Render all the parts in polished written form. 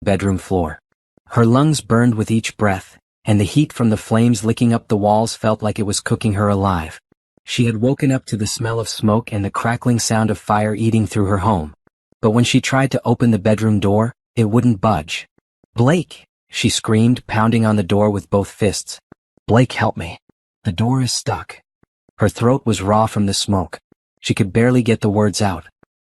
bedroom floor. Her lungs burned with each breath, and the heat from the flames licking up the walls felt like it was cooking her alive. She had woken up to the smell of smoke and the crackling sound of fire eating through her home. But when she tried to open the bedroom door, it wouldn't budge. "Blake!" she screamed, pounding on the door with both fists. "Blake, help me. The door is stuck." Her throat was raw from the smoke. She could barely get the words out.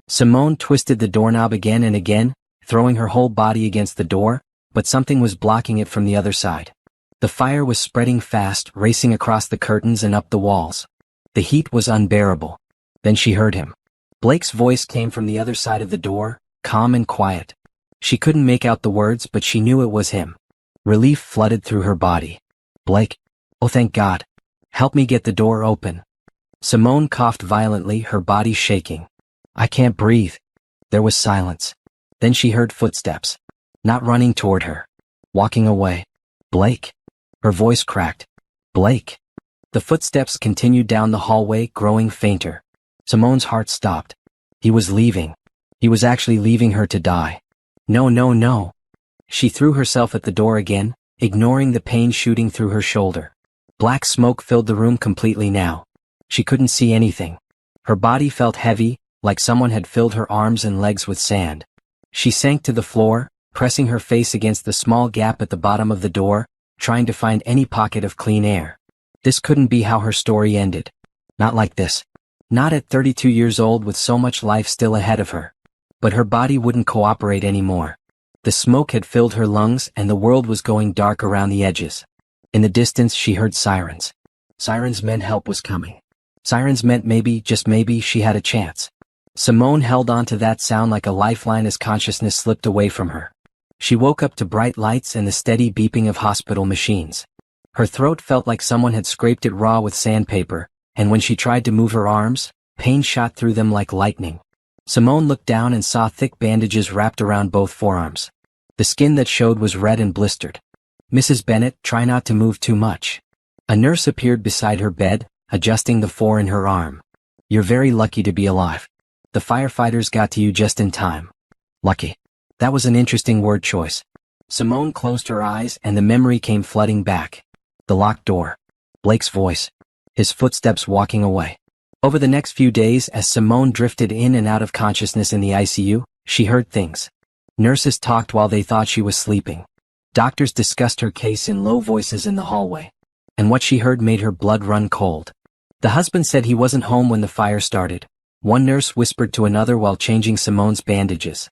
Simone twisted the doorknob again and again, throwing her whole body against the door, but something was blocking it from the other side. The fire was spreading fast, racing across the curtains and up the walls. The heat was unbearable. Then she heard him. Blake's voice came from the other side of the door, calm and quiet. She couldn't make out the words, but she knew it was him. Relief flooded through her body. "Blake. Oh, thank God. Help me get the door open." Simone coughed violently, her body shaking. "I can't breathe." There was silence. Then she heard footsteps. Not running toward her. Walking away. "Blake." Her voice cracked. "Blake." The footsteps continued down the hallway, growing fainter. Simone's heart stopped. He was leaving. He was actually leaving her to die. No, no, no. She threw herself at the door again, ignoring the pain shooting through her shoulder. Black smoke filled the room completely now. She couldn't see anything. Her body felt heavy, like someone had filled her arms and legs with sand. She sank to the floor, pressing her face against the small gap at the bottom of the door, trying to find any pocket of clean air. This couldn't be how her story ended. Not like this. Not at 32 years old with so much life still ahead of her. But her body wouldn't cooperate anymore. The smoke had filled her lungs and the world was going dark around the edges. In the distance she heard sirens. Sirens meant help was coming. Sirens meant maybe, just maybe, she had a chance. Simone held on to that sound like a lifeline as consciousness slipped away from her. She woke up to bright lights and the steady beeping of hospital machines. Her throat felt like someone had scraped it raw with sandpaper, and when she tried to move her arms, pain shot through them like lightning. Simone looked down and saw thick bandages wrapped around both forearms. The skin that showed was red and blistered. "Mrs. Bennett, try not to move too much." A nurse appeared beside her bed, adjusting the 4 in her arm. "You're very lucky to be alive. The firefighters got to you just in time." Lucky. That was an interesting word choice. Simone closed her eyes and the memory came flooding back. The locked door. Blake's voice. His footsteps walking away. Over the next few days, as Simone drifted in and out of consciousness in the ICU, she heard things. Nurses talked while they thought she was sleeping. Doctors discussed her case in low voices in the hallway. And what she heard made her blood run cold. The husband said he wasn't home when the fire started. One nurse whispered to another while changing Simone's bandages.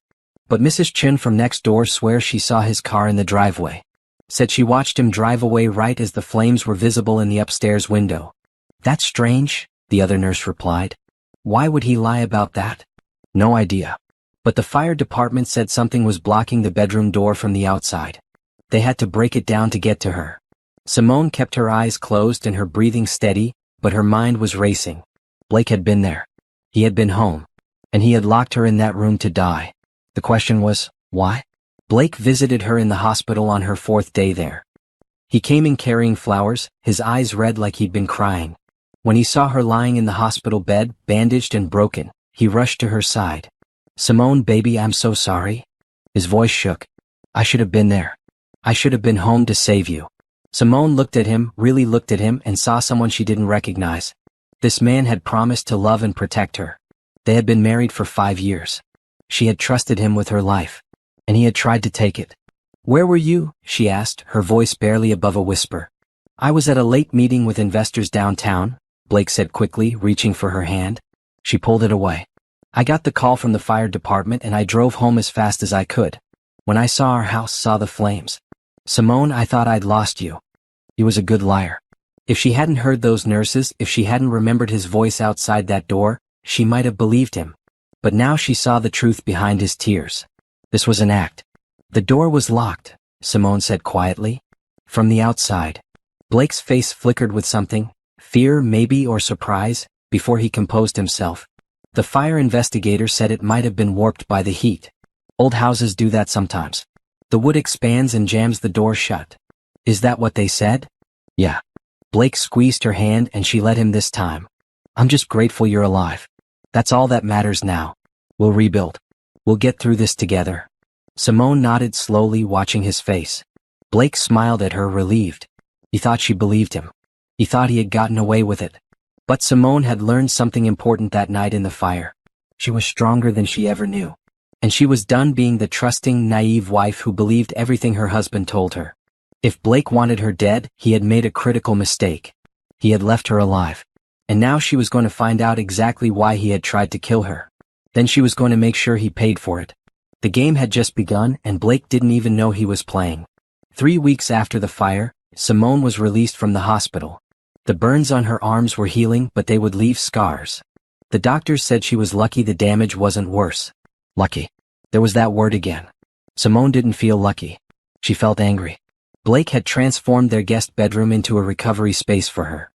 But Mrs. Chun from next door swears she saw his car in the driveway. Said she watched him drive away right as the flames were visible in the upstairs window. "That's strange," the other nurse replied. "Why would he lie about that?" "No idea. But the fire department said something was blocking the bedroom door from the outside. They had to break it down to get to her." Simone kept her eyes closed and her breathing steady, but her mind was racing. Blake had been there. He had been home. And he had locked her in that room to die. The question was, why? Blake visited her in the hospital on her 4th day there. He came in carrying flowers, his eyes red like he'd been crying. When he saw her lying in the hospital bed, bandaged and broken, he rushed to her side. "Simone, baby, I'm so sorry." His voice shook. "I should have been there. I should have been home to save you." Simone looked at him, really looked at him, and saw someone she didn't recognize. This man had promised to love and protect her. They had been married for 5 years. She had trusted him with her life. And he had tried to take it. "Where were you?" she asked, her voice barely above a whisper. "I was at a late meeting with investors downtown," Blake said quickly, reaching for her hand. She pulled it away. "I got the call from the fire department and I drove home as fast as I could. When I saw our house, saw the flames. Simone, I thought I'd lost you." He was a good liar. If she hadn't heard those nurses, if she hadn't remembered his voice outside that door, she might have believed him. But now she saw the truth behind his tears. This was an act. "The door was locked," Simone said quietly. "From the outside." Blake's face flickered with something, fear maybe or surprise, before he composed himself. "The fire investigator said it might have been warped by the heat. Old houses do that sometimes. The wood expands and jams the door shut." "Is that what they said?" "Yeah." Blake squeezed her hand and she let him this time. "I'm just grateful you're alive. That's all that matters now. We'll rebuild. We'll get through this together." Simone nodded slowly, watching his face. Blake smiled at her, relieved. He thought she believed him. He thought he had gotten away with it. But Simone had learned something important that night in the fire. She was stronger than she ever knew. And she was done being the trusting, naive wife who believed everything her husband told her. If Blake wanted her dead, he had made a critical mistake. He had left her alive. And now she was going to find out exactly why he had tried to kill her. Then she was going to make sure he paid for it. The game had just begun, and Blake didn't even know he was playing. 3 weeks after the fire, Simone was released from the hospital. The burns on her arms were healing, but they would leave scars. The doctors said she was lucky the damage wasn't worse. Lucky. There was that word again. Simone didn't feel lucky. She felt angry. Blake had transformed their guest bedroom into a recovery space for her.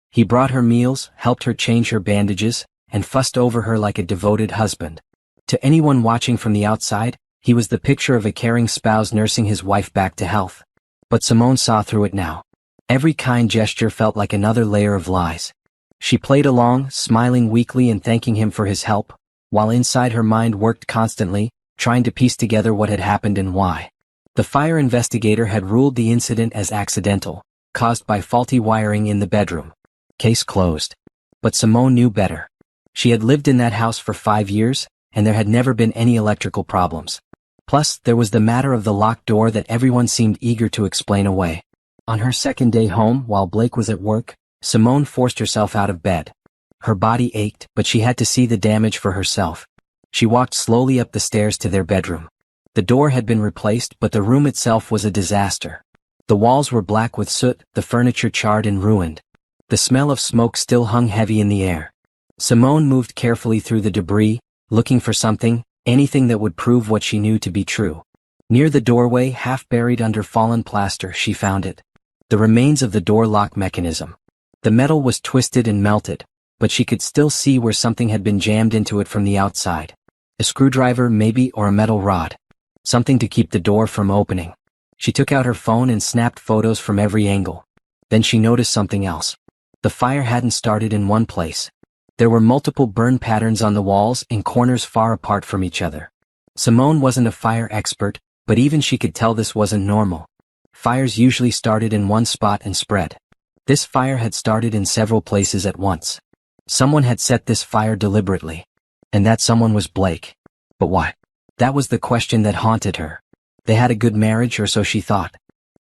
He brought her meals, helped her change her bandages, and fussed over her like a devoted husband. To anyone watching from the outside, he was the picture of a caring spouse nursing his wife back to health. But Simone saw through it now. Every kind gesture felt like another layer of lies. She played along, smiling weakly and thanking him for his help, while inside her mind worked constantly, trying to piece together what had happened and why. The fire investigator had ruled the incident as accidental, caused by faulty wiring in the bedroom. Case closed. But Simone knew better. She had lived in that house for 5 years, and there had never been any electrical problems. Plus, there was the matter of the locked door that everyone seemed eager to explain away. On her second day home, while Blake was at work, Simone forced herself out of bed. Her body ached, but she had to see the damage for herself. She walked slowly up the stairs to their bedroom. The door had been replaced, but the room itself was a disaster. The walls were black with soot, the furniture charred and ruined. The smell of smoke still hung heavy in the air. Simone moved carefully through the debris, looking for something, anything that would prove what she knew to be true. Near the doorway, half buried under fallen plaster, she found it. The remains of the door lock mechanism. The metal was twisted and melted, but she could still see where something had been jammed into it from the outside. A screwdriver maybe, or a metal rod. Something to keep the door from opening. She took out her phone and snapped photos from every angle. Then she noticed something else. The fire hadn't started in one place. There were multiple burn patterns on the walls and corners far apart from each other. Simone wasn't a fire expert, but even she could tell this wasn't normal. Fires usually started in one spot and spread. This fire had started in several places at once. Someone had set this fire deliberately. And that someone was Blake. But why? That was the question that haunted her. They had a good marriage, or so she thought.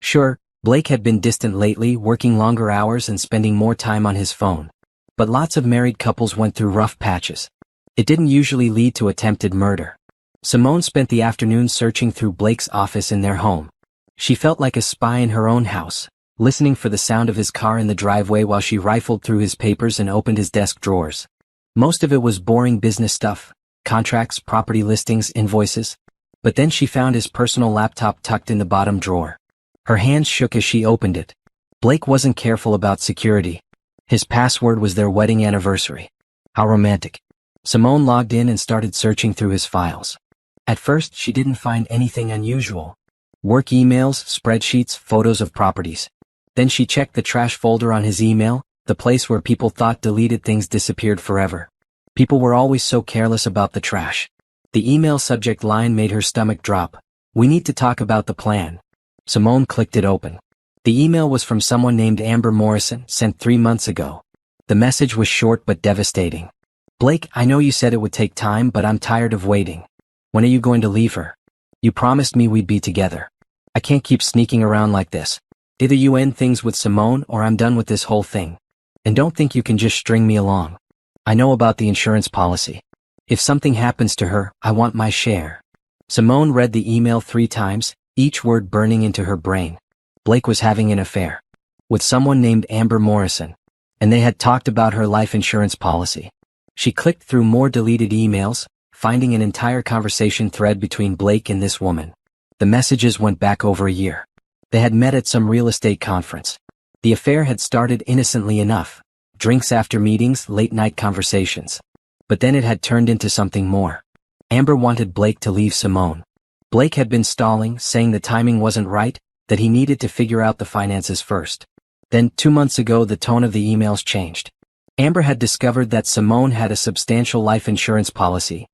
Sure, Blake had been distant lately, working longer hours and spending more time on his phone. But lots of married couples went through rough patches. It didn't usually lead to attempted murder. Simone spent the afternoon searching through Blake's office in their home. She felt like a spy in her own house, listening for the sound of his car in the driveway while she rifled through his papers and opened his desk drawers. Most of it was boring business stuff, contracts, property listings, invoices. But then she found his personal laptop tucked in the bottom drawer. Her hands shook as she opened it. Blake wasn't careful about security. His password was their wedding anniversary. How romantic. Simone logged in and started searching through his files. At first, she didn't find anything unusual. Work emails, spreadsheets, photos of properties. Then she checked the trash folder on his email, the place where people thought deleted things disappeared forever. People were always so careless about the trash. The email subject line made her stomach drop. We need to talk about the plan. Simone clicked it open. The email was from someone named Amber Morrison, sent 3 months ago. The message was short but devastating. Blake, I know you said it would take time, but I'm tired of waiting. When are you going to leave her? You promised me we'd be together. I can't keep sneaking around like this. Either you end things with Simone or I'm done with this whole thing. And don't think you can just string me along. I know about the insurance policy. If something happens to her, I want my share. Simone read the email 3 times, each word burning into her brain. Blake was having an affair with someone named Amber Morrison, and they had talked about her life insurance policy. She clicked through more deleted emails, finding an entire conversation thread between Blake and this woman. The messages went back over a year. They had met at some real estate conference. The affair had started innocently enough. Drinks after meetings, late-night conversations. But then it had turned into something more. Amber wanted Blake to leave Simone. Blake had been stalling, saying the timing wasn't right, that he needed to figure out the finances first. Then, 2 months ago, the tone of the emails changed. Amber had discovered that Simone had a substantial life insurance policy,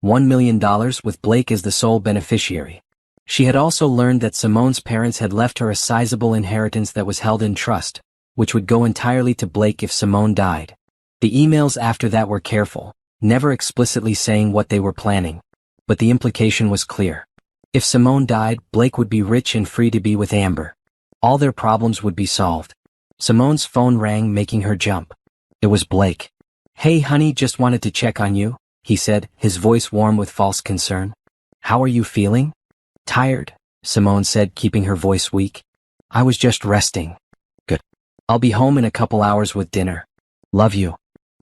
$1 million with Blake as the sole beneficiary. She had also learned that Simone's parents had left her a sizable inheritance that was held in trust, which would go entirely to Blake if Simone died. The emails after that were careful, never explicitly saying what they were planning, but the implication was clear. If Simone died, Blake would be rich and free to be with Amber. All their problems would be solved. Simone's phone rang, making her jump. It was Blake. "Hey honey, just wanted to check on you," he said, his voice warm with false concern. "How are you feeling?" "Tired," Simone said, keeping her voice weak. "I was just resting." "Good. I'll be home in a couple hours with dinner. Love you."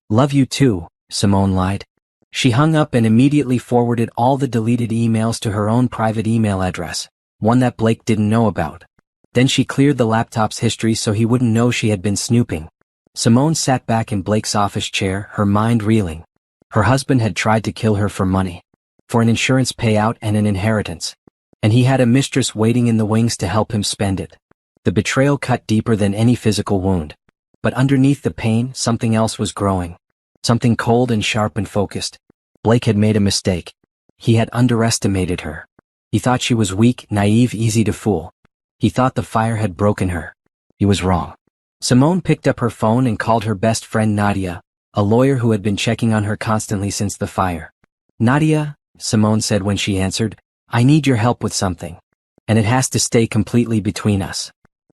"Love you too," Simone lied. She hung up and immediately forwarded all the deleted emails to her own private email address, one that Blake didn't know about. Then she cleared the laptop's history so he wouldn't know she had been snooping. Simone sat back in Blake's office chair, her mind reeling. Her husband had tried to kill her for money, for an insurance payout and an inheritance. And he had a mistress waiting in the wings to help him spend it. The betrayal cut deeper than any physical wound. But underneath the pain, something else was growing. Something cold and sharp and focused. Blake had made a mistake. He had underestimated her. He thought she was weak, naive, easy to fool. He thought the fire had broken her. He was wrong. Simone picked up her phone and called her best friend Nadia, a lawyer who had been checking on her constantly since the fire. "Nadia," Simone said when she answered, "I need your help with something. And it has to stay completely between us."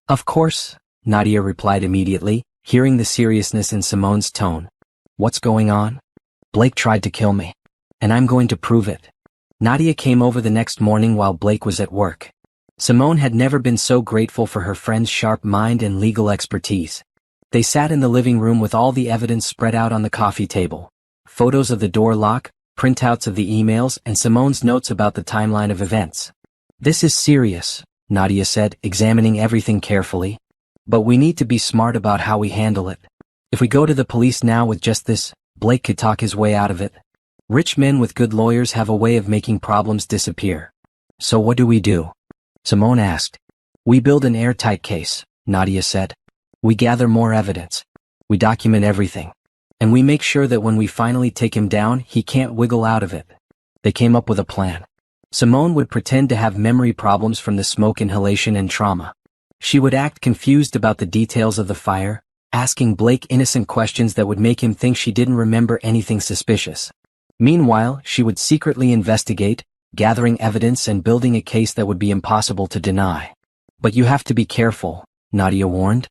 "Of course," Nadia replied immediately, hearing the seriousness in Simone's tone. "What's going on?" "Blake tried to kill me. And I'm going to prove it." Nadia came over the next morning while Blake was at work. Simone had never been so grateful for her friend's sharp mind and legal expertise. They sat in the living room with all the evidence spread out on the coffee table. Photos of the door lock, printouts of the emails, and Simone's notes about the timeline of events. "This is serious," Nadia said, examining everything carefully. "But we need to be smart about how we handle it. If we go to the police now with just this, Blake could talk his way out of it. Rich men with good lawyers have a way of making problems disappear." "So what do we do?" Simone asked. "We build an airtight case," Nadia said. "We gather more evidence. We document everything. And we make sure that when we finally take him down, he can't wiggle out of it." They came up with a plan. Simone would pretend to have memory problems from the smoke inhalation and trauma. She would act confused about the details of the fire, asking Blake innocent questions that would make him think she didn't remember anything suspicious. Meanwhile, she would secretly investigate, gathering evidence and building a case that would be impossible to deny. "But you have to be careful," Nadia warned.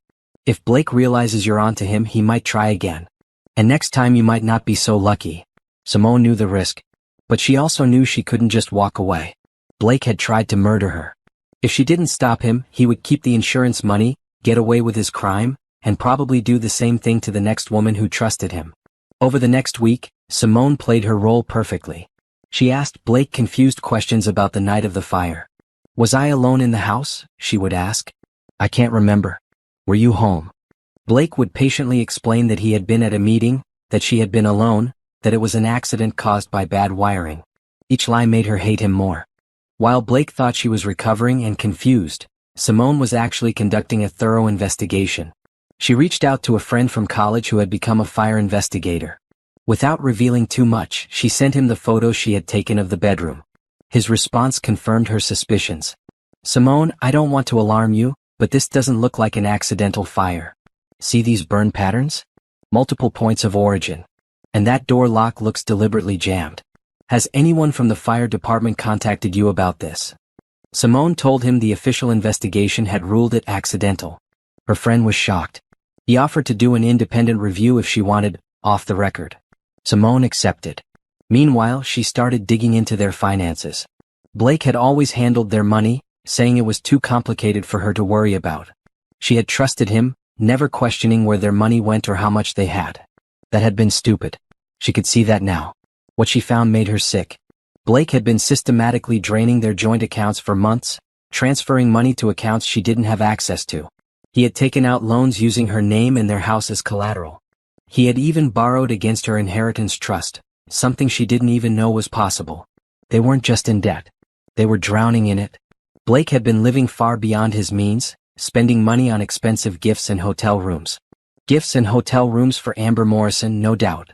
"If Blake realizes you're onto him, he might try again. And next time you might not be so lucky." Simone knew the risk. But she also knew she couldn't just walk away. Blake had tried to murder her. If she didn't stop him, he would keep the insurance money, get away with his crime, and probably do the same thing to the next woman who trusted him. Over the next week, Simone played her role perfectly. She asked Blake confused questions about the night of the fire. "Was I alone in the house?" she would ask. "I can't remember. Were you home?" Blake would patiently explain that he had been at a meeting, that she had been alone, that it was an accident caused by bad wiring. Each lie made her hate him more. While Blake thought she was recovering and confused, Simone was actually conducting a thorough investigation. She reached out to a friend from college who had become a fire investigator. Without revealing too much, she sent him the photos she had taken of the bedroom. His response confirmed her suspicions. "Simone, I don't want to alarm you, but this doesn't look like an accidental fire. See these burn patterns? Multiple points of origin. And that door lock looks deliberately jammed. Has anyone from the fire department contacted you about this?" Simone told him the official investigation had ruled it accidental. Her friend was shocked. He offered to do an independent review if she wanted, off the record. Simone accepted. Meanwhile, she started digging into their finances. Blake had always handled their money, saying it was too complicated for her to worry about. She had trusted him, never questioning where their money went or how much they had. That had been stupid. She could see that now. What she found made her sick. Blake had been systematically draining their joint accounts for months, transferring money to accounts she didn't have access to. He had taken out loans using her name and their house as collateral. He had even borrowed against her inheritance trust, something she didn't even know was possible. They weren't just in debt. They were drowning in it. Blake had been living far beyond his means, spending money on expensive gifts and hotel rooms. Gifts and hotel rooms for Amber Morrison, no doubt.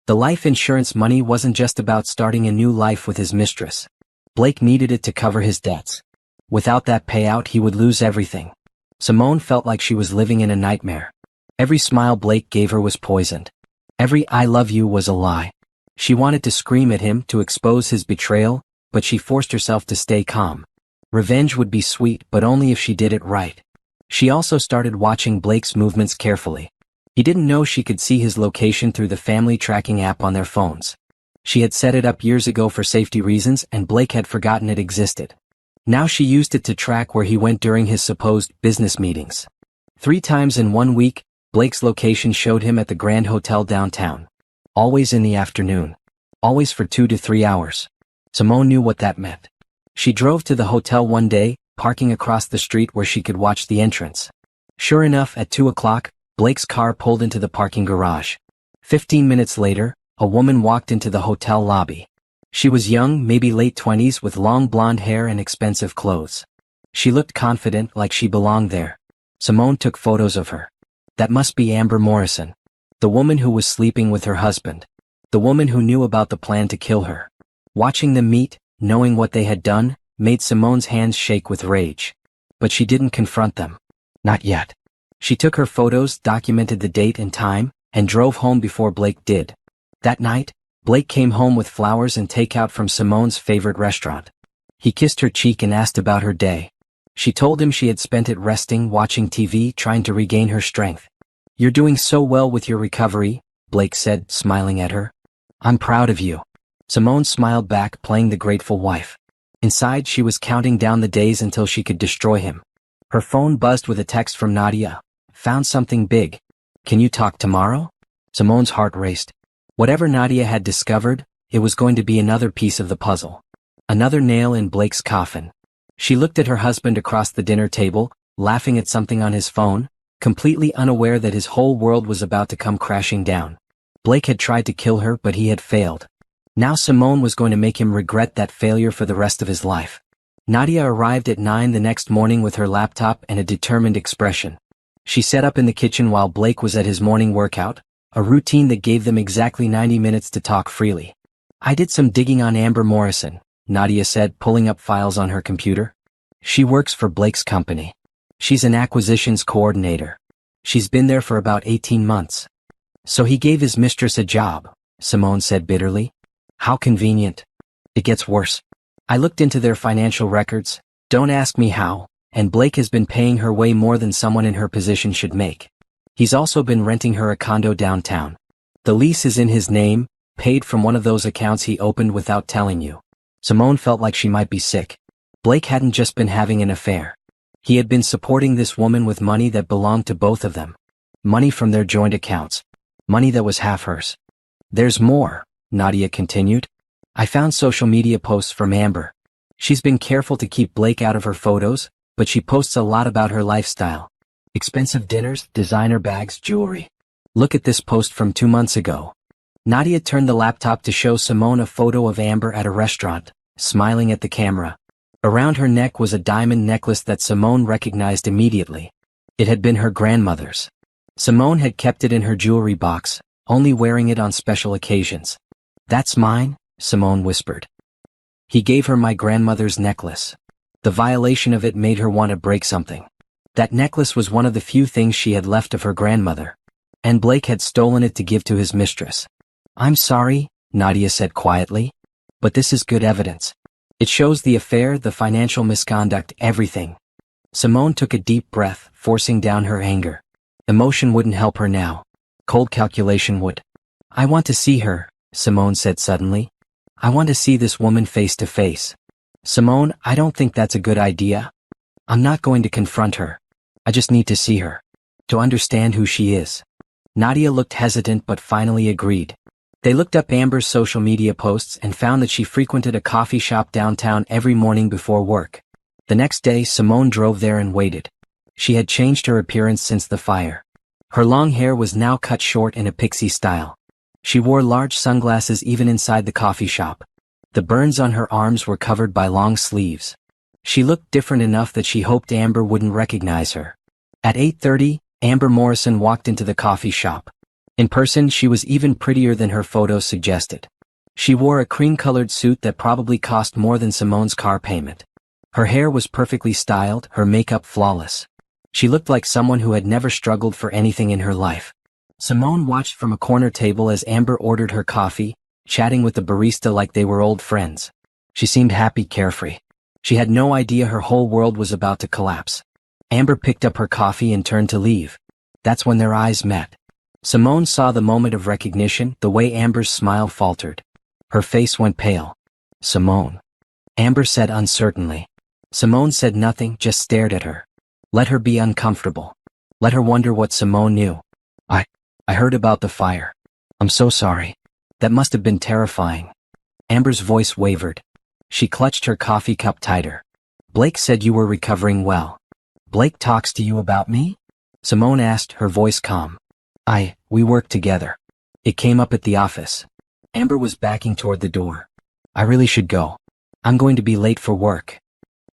The life insurance money wasn't just about starting a new life with his mistress. Blake needed it to cover his debts. Without that payout, he would lose everything. Simone felt like she was living in a nightmare. Every smile Blake gave her was poisoned. Every "I love you" was a lie. She wanted to scream at him to expose his betrayal, but she forced herself to stay calm. Revenge would be sweet, but only if she did it right. She also started watching Blake's movements carefully. He didn't know she could see his location through the family tracking app on their phones. She had set it up years ago for safety reasons, and Blake had forgotten it existed. Now she used it to track where he went during his supposed business meetings. 3 times in 1 week, Blake's location showed him at the Grand Hotel downtown. Always in the afternoon. Always for 2 to 3 hours. Simone knew what that meant. She drove to the hotel one day, parking across the street where she could watch the entrance. Sure enough, at 2 o'clock, Blake's car pulled into the parking garage. 15 minutes later, a woman walked into the hotel lobby. She was young, maybe late 20s, with long blonde hair and expensive clothes. She looked confident, like she belonged there. Simone took photos of her. That must be Amber Morrison. The woman who was sleeping with her husband. The woman who knew about the plan to kill her. Watching them meet, knowing what they had done, made Simone's hands shake with rage. But she didn't confront them. Not yet. She took her photos, documented the date and time, and drove home before Blake did. That night, Blake came home with flowers and takeout from Simone's favorite restaurant. He kissed her cheek and asked about her day. She told him she had spent it resting, watching TV, trying to regain her strength. "You're doing so well with your recovery," Blake said, smiling at her. "I'm proud of you." Simone smiled back, playing the grateful wife. Inside, she was counting down the days until she could destroy him. Her phone buzzed with a text from Nadia. "Found something big. Can you talk tomorrow?" Simone's heart raced. Whatever Nadia had discovered, it was going to be another piece of the puzzle. Another nail in Blake's coffin. She looked at her husband across the dinner table, laughing at something on his phone, completely unaware that his whole world was about to come crashing down. Blake had tried to kill her, but he had failed. Now Simone was going to make him regret that failure for the rest of his life. Nadia arrived at 9 the next morning with her laptop and a determined expression. She sat up in the kitchen while Blake was at his morning workout, a routine that gave them exactly 90 minutes to talk freely. "I did some digging on Amber Morrison," Nadia said, pulling up files on her computer. "She works for Blake's company. She's an acquisitions coordinator. She's been there for about 18 months. So he gave his mistress a job," Simone said bitterly. "How convenient. It gets worse. I looked into their financial records, don't ask me how, and Blake has been paying her way more than someone in her position should make. He's also been renting her a condo downtown. The lease is in his name, paid from one of those accounts he opened without telling you." Simone felt like she might be sick. Blake hadn't just been having an affair. He had been supporting this woman with money that belonged to both of them. Money from their joint accounts. Money that was half hers. "There's more," Nadia continued. "I found social media posts from Amber. She's been careful to keep Blake out of her photos, but she posts a lot about her lifestyle. Expensive dinners, designer bags, jewelry. Look at this post from 2 months ago." Nadia turned the laptop to show Simone a photo of Amber at a restaurant, smiling at the camera. Around her neck was a diamond necklace that Simone recognized immediately. It had been her grandmother's. Simone had kept it in her jewelry box, only wearing it on special occasions. "That's mine," Simone whispered. He gave her my grandmother's necklace. The violation of it made her want to break something. That necklace was one of the few things she had left of her grandmother. And Blake had stolen it to give to his mistress. "I'm sorry," Nadia said quietly. "But this is good evidence. It shows the affair, the financial misconduct, everything." Simone took a deep breath, forcing down her anger. Emotion wouldn't help her now. Cold calculation would. "I want to see her," Simone said suddenly. "I want to see this woman face to face." "Simone, I don't think that's a good idea. I'm not going to confront her. I just need to see her. To understand who she is." Nadia looked hesitant but finally agreed. They looked up Amber's social media posts and found that she frequented a coffee shop downtown every morning before work. The next day, Simone drove there and waited. She had changed her appearance since the fire. Her long hair was now cut short in a pixie style. She wore large sunglasses even inside the coffee shop. The burns on her arms were covered by long sleeves. She looked different enough that she hoped Amber wouldn't recognize her. At 8:30, Amber Morrison walked into the coffee shop. In person, she was even prettier than her photos suggested. She wore a cream-colored suit that probably cost more than Simone's car payment. Her hair was perfectly styled, her makeup flawless. She looked like someone who had never struggled for anything in her life. Simone watched from a corner table as Amber ordered her coffee, chatting with the barista like they were old friends. She seemed happy, carefree. She had no idea her whole world was about to collapse. Amber picked up her coffee and turned to leave. That's when their eyes met. Simone saw the moment of recognition, the way Amber's smile faltered. Her face went pale. "Simone," Amber said uncertainly. Simone said nothing, just stared at her. Let her be uncomfortable. Let her wonder what Simone knew. I heard about the fire. I'm so sorry. That must have been terrifying." Amber's voice wavered. She clutched her coffee cup tighter. "Blake said you were recovering well." "Blake talks to you about me?" Simone asked, her voice calm. We work together. It came up at the office." Amber was backing toward the door. "I really should go. I'm going to be late for work."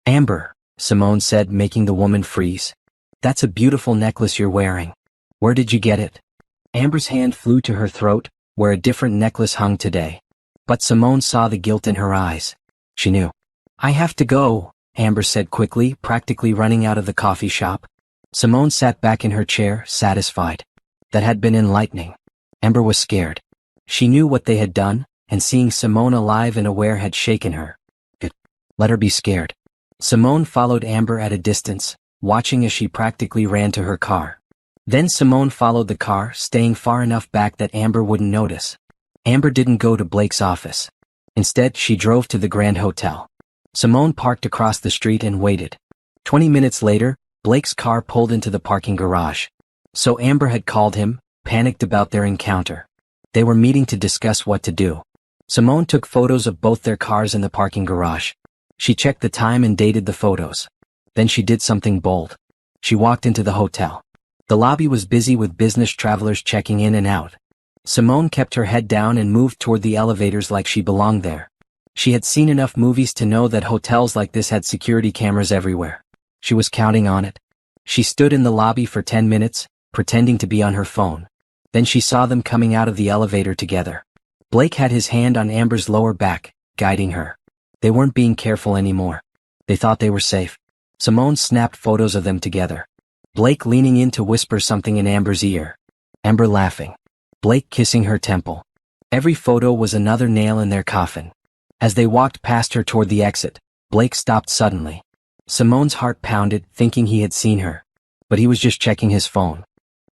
"Amber," Simone said, making the woman freeze. "That's a beautiful necklace you're wearing. Where did you get it?" Amber's hand flew to her throat, where a different necklace hung today. But Simone saw the guilt in her eyes. She knew. "I have to go," Amber said quickly, practically running out of the coffee shop. Simone sat back in her chair, satisfied. That had been enlightening. Amber was scared. She knew what they had done, and seeing Simone alive and aware had shaken her. Good. Let her be scared. Simone followed Amber at a distance, watching as she practically ran to her car. Then Simone followed the car, staying far enough back that Amber wouldn't notice. Amber didn't go to Blake's office. Instead, she drove to the Grand Hotel. Simone parked across the street and waited. 20 minutes later, Blake's car pulled into the parking garage. So Amber had called him, panicked about their encounter. They were meeting to discuss what to do. Simone took photos of both their cars in the parking garage. She checked the time and dated the photos. Then she did something bold. She walked into the hotel. The lobby was busy with business travelers checking in and out. Simone kept her head down and moved toward the elevators like she belonged there. She had seen enough movies to know that hotels like this had security cameras everywhere. She was counting on it. She stood in the lobby for 10 minutes, pretending to be on her phone. Then she saw them coming out of the elevator together. Blake had his hand on Amber's lower back, guiding her. They weren't being careful anymore. They thought they were safe. Simone snapped photos of them together. Blake leaning in to whisper something in Amber's ear. Amber laughing. Blake kissing her temple. Every photo was another nail in their coffin. As they walked past her toward the exit, Blake stopped suddenly. Simone's heart pounded, thinking he had seen her. But he was just checking his phone.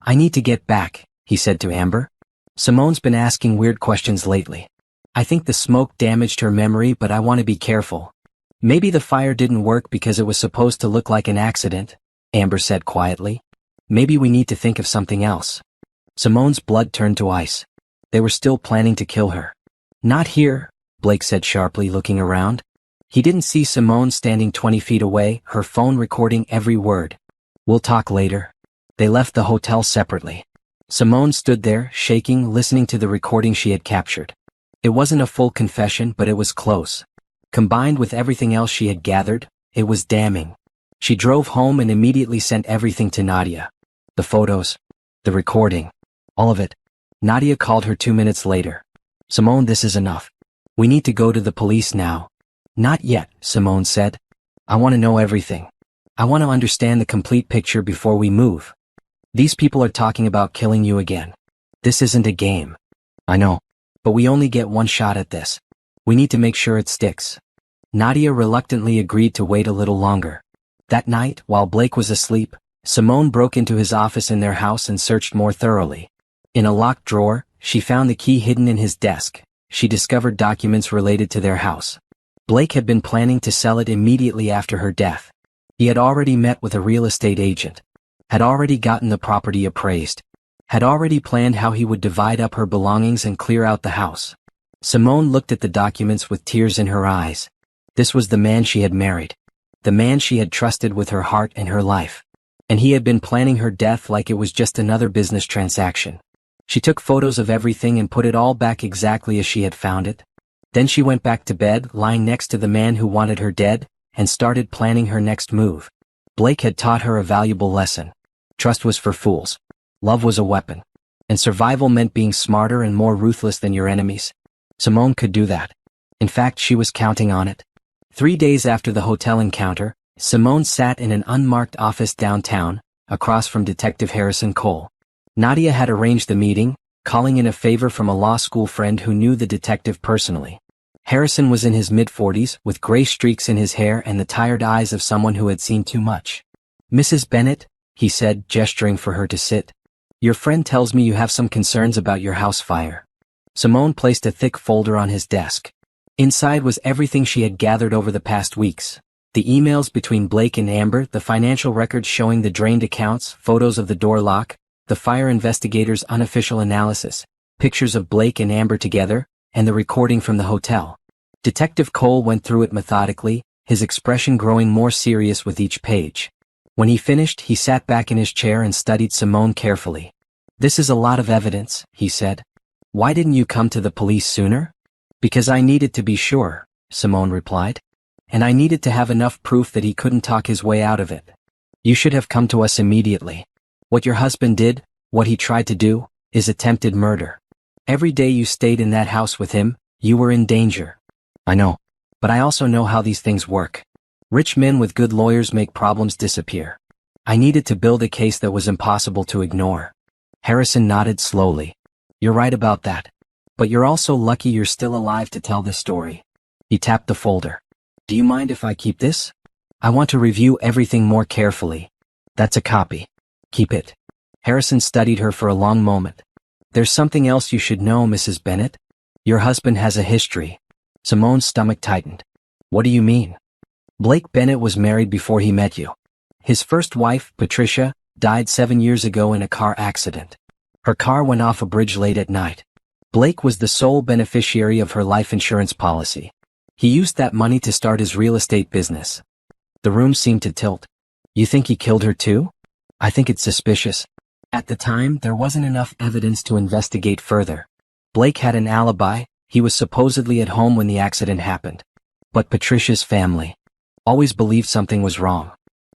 "I need to get back," he said to Amber. "Simone's been asking weird questions lately. I think the smoke damaged her memory, but I want to be careful. Maybe the fire didn't work because it was supposed to look like an accident," Amber said quietly. "Maybe we need to think of something else." Simone's blood turned to ice. They were still planning to kill her. "Not here," Blake said sharply, looking around. He didn't see Simone standing 20 feet away, her phone recording every word. "We'll talk later." They left the hotel separately. Simone stood there, shaking, listening to the recording she had captured. It wasn't a full confession, but it was close. Combined with everything else she had gathered, it was damning. She drove home and immediately sent everything to Nadia. The photos, the recording, all of it. Nadia called her 2 minutes later. "Simone, this is enough. We need to go to the police now." "Not yet," Simone said. "I want to know everything. I want to understand the complete picture before we move. These people are talking about killing you again. This isn't a game." "I know. But we only get one shot at this. We need to make sure it sticks." Nadia reluctantly agreed to wait a little longer. That night, while Blake was asleep, Simone broke into his office in their house and searched more thoroughly. In a locked drawer, she found the key hidden in his desk. She discovered documents related to their house. Blake had been planning to sell it immediately after her death. He had already met with a real estate agent. Had already gotten the property appraised. Had already planned how he would divide up her belongings and clear out the house. Simone looked at the documents with tears in her eyes. This was the man she had married. The man she had trusted with her heart and her life. And he had been planning her death like it was just another business transaction. She took photos of everything and put it all back exactly as she had found it. Then she went back to bed, lying next to the man who wanted her dead, and started planning her next move. Blake had taught her a valuable lesson. Trust was for fools. Love was a weapon. And survival meant being smarter and more ruthless than your enemies. Simone could do that. In fact, she was counting on it. 3 days after the hotel encounter, Simone sat in an unmarked office downtown, across from Detective Harrison Cole. Nadia had arranged the meeting, calling in a favor from a law school friend who knew the detective personally. Harrison was in his mid-40s, with gray streaks in his hair and the tired eyes of someone who had seen too much. "Mrs. Bennett," he said, gesturing for her to sit. "Your friend tells me you have some concerns about your house fire." Simone placed a thick folder on his desk. Inside was everything she had gathered over the past weeks. The emails between Blake and Amber, the financial records showing the drained accounts, photos of the door lock, the fire investigator's unofficial analysis, pictures of Blake and Amber together, and the recording from the hotel. Detective Cole went through it methodically, his expression growing more serious with each page. When he finished, he sat back in his chair and studied Simone carefully. "This is a lot of evidence," he said. "Why didn't you come to the police sooner?" "Because I needed to be sure," Simone replied. "And I needed to have enough proof that he couldn't talk his way out of it. You should have come to us immediately. What your husband did, what he tried to do, is attempted murder. Every day you stayed in that house with him, you were in danger." "I know. But I also know how these things work. Rich men with good lawyers make problems disappear. I needed to build a case that was impossible to ignore." Harrison nodded slowly. "You're right about that. But you're also lucky you're still alive to tell this story." He tapped the folder. "Do you mind if I keep this? I want to review everything more carefully." "That's a copy. Keep it." Harrison studied her for a long moment. "There's something else you should know, Mrs. Bennett. Your husband has a history." Simone's stomach tightened. "What do you mean?" "Blake Bennett was married before he met you. His first wife, Patricia, died 7 years ago in a car accident. Her car went off a bridge late at night. Blake was the sole beneficiary of her life insurance policy. He used that money to start his real estate business." The room seemed to tilt. "You think he killed her too?" "I think it's suspicious. At the time, there wasn't enough evidence to investigate further. Blake had an alibi, he was supposedly at home when the accident happened. But Patricia's family always believed something was wrong.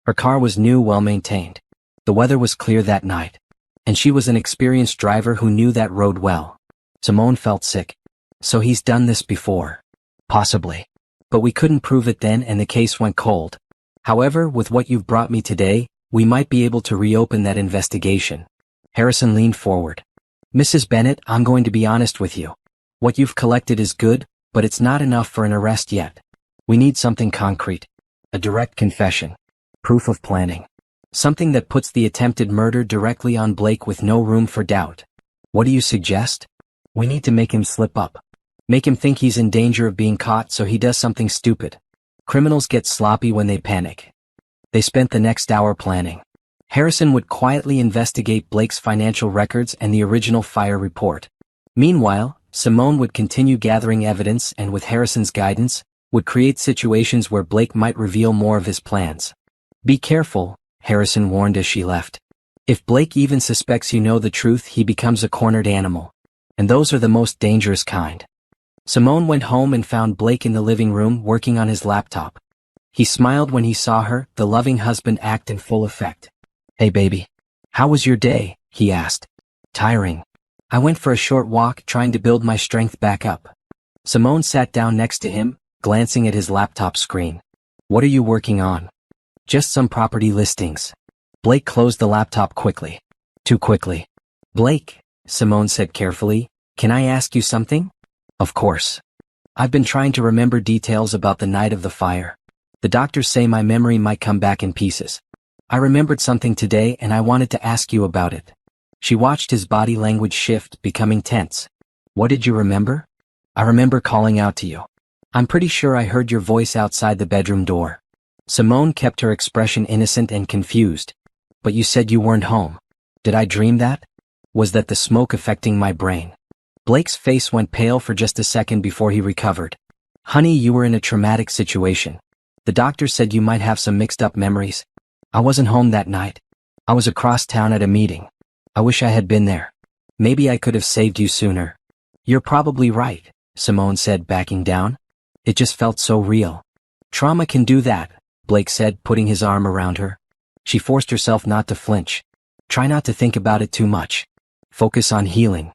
Her car was new, well-maintained. The weather was clear that night. And she was an experienced driver who knew that road well." Simone felt sick. "So he's done this before?" "Possibly. But we couldn't prove it then and the case went cold. However, with what you've brought me today, we might be able to reopen that investigation." Harrison leaned forward. "Mrs. Bennett, I'm going to be honest with you. What you've collected is good, but it's not enough for an arrest yet. We need something concrete. A direct confession. Proof of planning. Something that puts the attempted murder directly on Blake with no room for doubt." "What do you suggest?" "We need to make him slip up. Make him think he's in danger of being caught so he does something stupid. Criminals get sloppy when they panic." They spent the next hour planning. Harrison would quietly investigate Blake's financial records and the original fire report. Meanwhile, Simone would continue gathering evidence and, with Harrison's guidance, would create situations where Blake might reveal more of his plans. "Be careful," Harrison warned as she left. "If Blake even suspects you know the truth, he becomes a cornered animal. And those are the most dangerous kind." Simone went home and found Blake in the living room working on his laptop. He smiled when he saw her, the loving husband act in full effect. "Hey baby. How was your day?" he asked. "Tiring. I went for a short walk trying to build my strength back up." Simone sat down next to him, glancing at his laptop screen. "What are you working on?" "Just some property listings." Blake closed the laptop quickly. Too quickly. "Blake," Simone said carefully, "can I ask you something?" "Of course." "I've been trying to remember details about the night of the fire. The doctors say my memory might come back in pieces. I remembered something today and I wanted to ask you about it." She watched his body language shift, becoming tense. "What did you remember?" "I remember calling out to you. I'm pretty sure I heard your voice outside the bedroom door." Simone kept her expression innocent and confused. "But you said you weren't home. Did I dream that? Was that the smoke affecting my brain?" Blake's face went pale for just a second before he recovered. "Honey, you were in a traumatic situation. The doctor said you might have some mixed-up memories. I wasn't home that night. I was across town at a meeting. I wish I had been there. Maybe I could have saved you sooner." "You're probably right," Simone said, backing down. "It just felt so real." "Trauma can do that," Blake said, putting his arm around her. She forced herself not to flinch. "Try not to think about it too much. Focus on healing.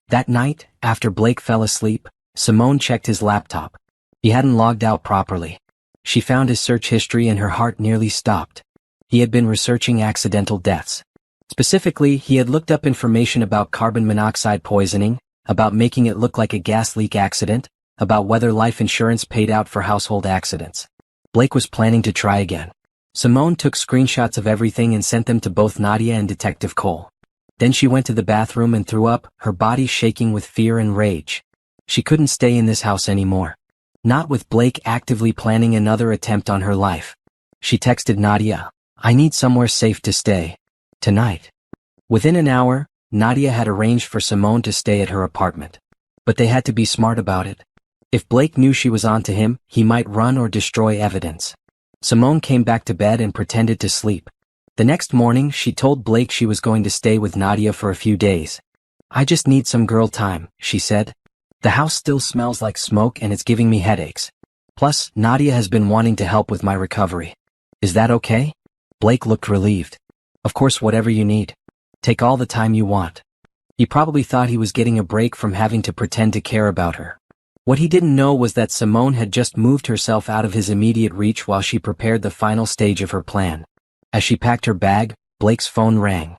That night, after Blake fell asleep, Simone checked his laptop. He hadn't logged out properly. She found his search history and her heart nearly stopped. He had been researching accidental deaths. Specifically, he had looked up information about carbon monoxide poisoning, about making it look like a gas leak accident, about whether life insurance paid out for household accidents. Blake was planning to try again. Simone took screenshots of everything and sent them to both Nadia and Detective Cole. Then she went to the bathroom and threw up, her body shaking with fear and rage. She couldn't stay in this house anymore. Not with Blake actively planning another attempt on her life. She texted Nadia, "I need somewhere safe to stay. Tonight." Within an hour, Nadia had arranged for Simone to stay at her apartment. But they had to be smart about it. If Blake knew she was onto him, he might run or destroy evidence. Simone came back to bed and pretended to sleep. The next morning, she told Blake she was going to stay with Nadia for a few days. "I just need some girl time," she said. "The house still smells like smoke and it's giving me headaches. Plus, Nadia has been wanting to help with my recovery. Is that okay?" Blake looked relieved. "Of course, whatever you need. Take all the time you want." He probably thought he was getting a break from having to pretend to care about her. What he didn't know was that Simone had just moved herself out of his immediate reach while she prepared the final stage of her plan. As she packed her bag, Blake's phone rang.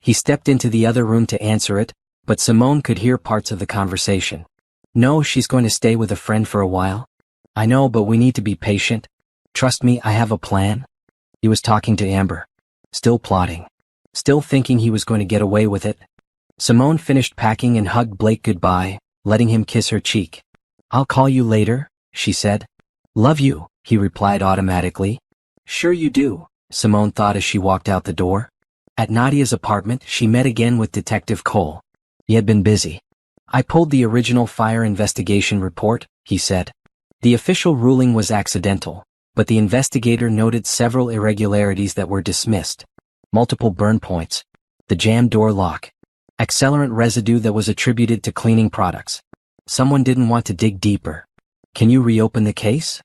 He stepped into the other room to answer it, but Simone could hear parts of the conversation. "No, she's going to stay with a friend for a while." "I know, but we need to be patient. Trust me, I have a plan." He was talking to Amber. Still plotting. Still thinking he was going to get away with it. Simone finished packing and hugged Blake goodbye, letting him kiss her cheek. "I'll call you later," she said. "Love you," he replied automatically. "Sure you do," Simone thought as she walked out the door. At Nadia's apartment, she met again with Detective Cole. He had been busy. "I pulled the original fire investigation report," he said. The official ruling was accidental, but the investigator noted several irregularities that were dismissed. Multiple burn points, the jammed door lock, accelerant residue that was attributed to cleaning products. Someone didn't want to dig deeper. "Can you reopen the case?"